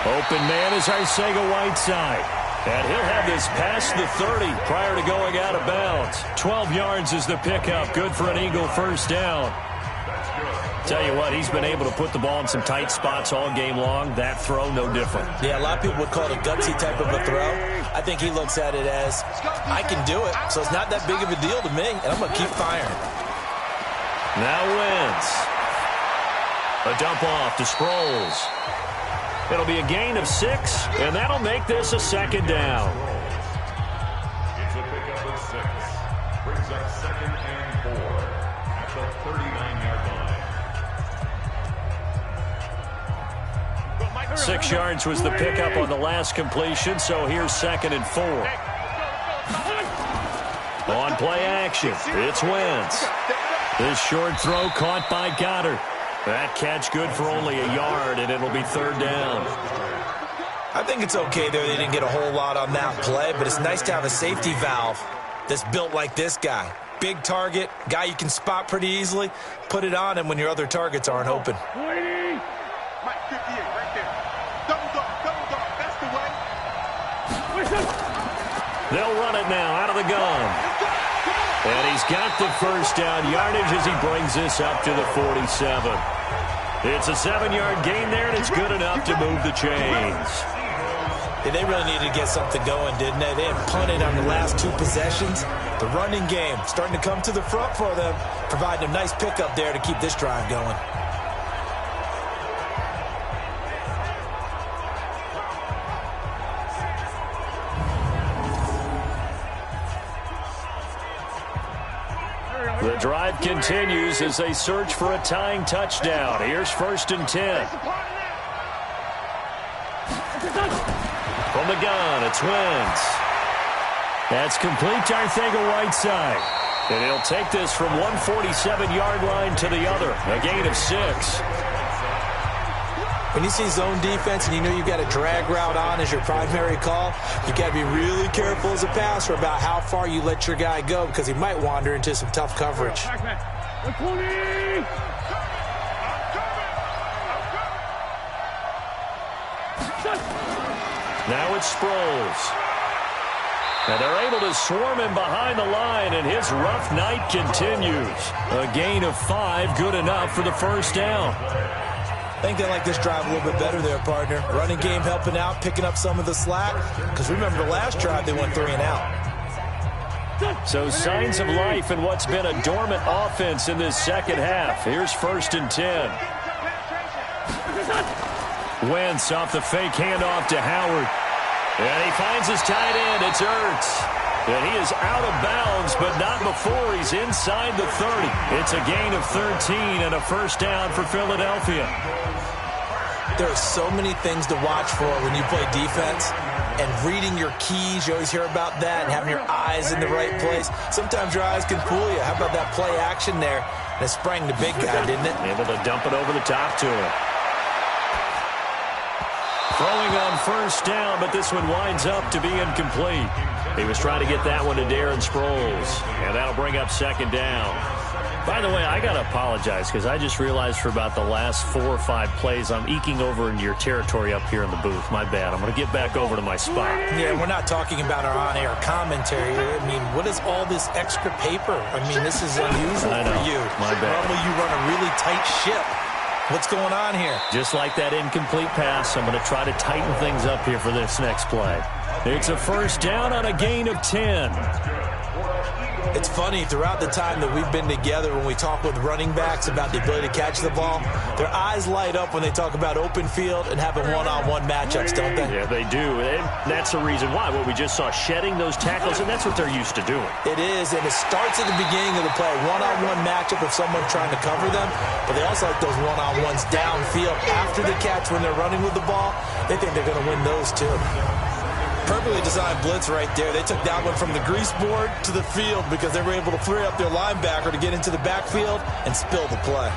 Open man is Arcega-Whiteside. And he'll have this past the 30 prior to going out of bounds. 12 yards is the pickup. Good for an Eagle first down. Tell you what, he's been able to put the ball in some tight spots all game long. That throw, no different. Yeah, a lot of people would call it a gutsy type of a throw. I think he looks at it as, I can do it, so it's not that big of a deal to me, and I'm going to keep firing. Now Wentz. A dump off to Sproles. It'll be a gain of 6, and that'll make this a second down. It's a pickup of 6. Brings up 2nd and 4 at the 39-yard line. 6 yards was the pickup on the last completion, so here's 2nd and 4. On play action, it's Wentz. This short throw caught by Goddard. That catch good for only a yard, and it'll be 3rd down. I think it's okay there. They didn't get a whole lot on that play, but it's nice to have a safety valve that's built like this guy. Big target, guy you can spot pretty easily. Put it on him when your other targets aren't open. Mike 58 right there. Double dog, that's the way. They'll run it now out of the gun. And he's got the first down yardage as he brings this up to the 47. It's a 7-yard gain there, and it's good enough to move the chains. Yeah, they really needed to get something going, didn't they? They had punted on the last 2 possessions. The running game starting to come to the front for them, providing a nice pickup there to keep this drive going. The drive continues as they search for a tying touchdown. Here's 1st and 10. From the gun, it's Wentz. That's complete to Arcega-Whiteside. And he'll take this from 147-yard line to the other. A gain of 6. When you see zone defense and you know you've got a drag route on as your primary call, you got to be really careful as a passer about how far you let your guy go because he might wander into some tough coverage. Now it's Sproles. And they're able to swarm him behind the line, and his rough night continues. A gain of 5, good enough for the first down. I think they like this drive a little bit better there, partner. Running game helping out, picking up some of the slack. Because remember the last drive, they went 3 and out. So signs of life in what's been a dormant offense in this second half. Here's 1st and 10. Wentz off the fake handoff to Howard. And he finds his tight end. It's Ertz. And he is out of bounds, but not before he's inside the 30. It's a gain of 13 and a first down for Philadelphia. There are so many things to watch for when you play defense. And reading your keys, you always hear about that, and having your eyes in the right place. Sometimes your eyes can fool you. How about that play action there? And it sprang the big guy, didn't it? Able to dump it over the top to him. Throwing on first down, but this one winds up to be incomplete. He was trying to get that one to Darren Sproles, and that'll bring up 2nd down. By the way, I got to apologize because I just realized for about the last 4 or 5 plays, I'm eking over into your territory up here in the booth. My bad. I'm going to get back over to my spot. Yeah, we're not talking about our on-air commentary. I mean, what is all this extra paper? I mean, this is unusual for you. My bad. Normally you run a really tight ship. What's going on here? Just like that incomplete pass, I'm going to try to tighten things up here for this next play. It's a first down on a gain of 10. It's funny, throughout the time that we've been together, when we talk with running backs about the ability to catch the ball, their eyes light up when they talk about open field and having one-on-one matchups, don't they? Yeah, they do. And that's the reason why. What we just saw, shedding those tackles, and that's what they're used to doing. It is, and it starts at the beginning of the play. One-on-one matchup of someone trying to cover them, but they also like those one-on-ones downfield after the catch when they're running with the ball. They think they're going to win those too. Perfectly designed blitz right there. They took that one from the grease board to the field because they were able to free up their linebacker to get into the backfield and spill the play.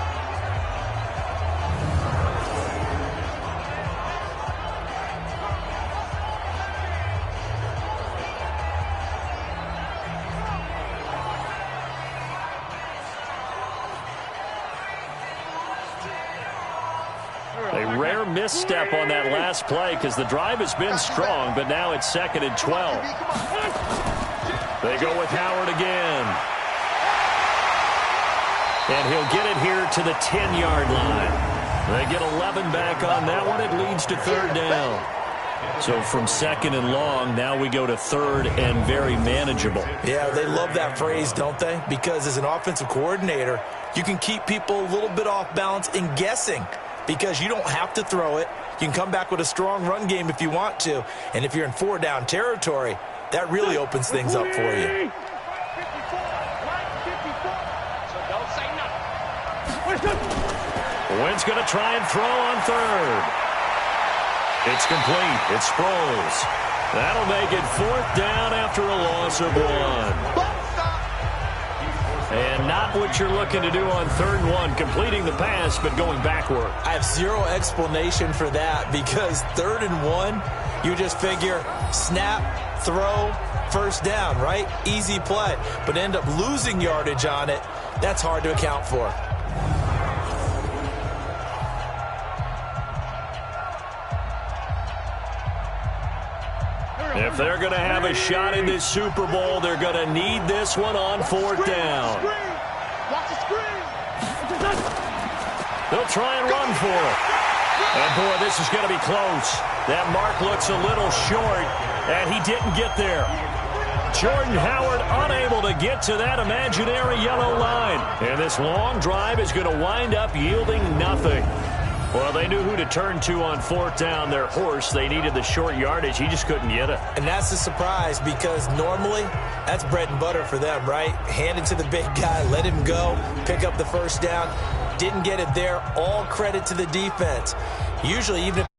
A rare misstep on that last play because the drive has been strong, but now it's 2nd and 12. They go with Howard again. And he'll get it here to the 10-yard line. They get 11 back on that one. It leads to third down. So from second and long, now we go to third and very manageable. Yeah, they love that phrase, don't they? Because as an offensive coordinator, you can keep people a little bit off balance and guessing because you don't have to throw it. You can come back with a strong run game if you want to. And if you're in four-down territory, that really opens things up for you. Wynn's going to try and throw on third. It's complete. It's Sproles. That'll make it fourth down after a loss of one. And not what you're looking to do on third and one, completing the pass but going backward. I have zero explanation for that because third and one, you just figure snap, throw, first down, right? Easy play. But end up losing yardage on it. That's hard to account for. If they're going to have a shot in this Super Bowl, they're going to need this one on fourth down. They'll try and run for it. And, boy, this is going to be close. That mark looks a little short, and he didn't get there. Jordan Howard unable to get to that imaginary yellow line. And this long drive is going to wind up yielding nothing. Well, they knew who to turn to on fourth down. Their horse, they needed the short yardage. He just couldn't get it. And that's a surprise because normally that's bread and butter for them, right? Hand it to the big guy, let him go, pick up the first down. Didn't get it there. All credit to the defense. Usually, even if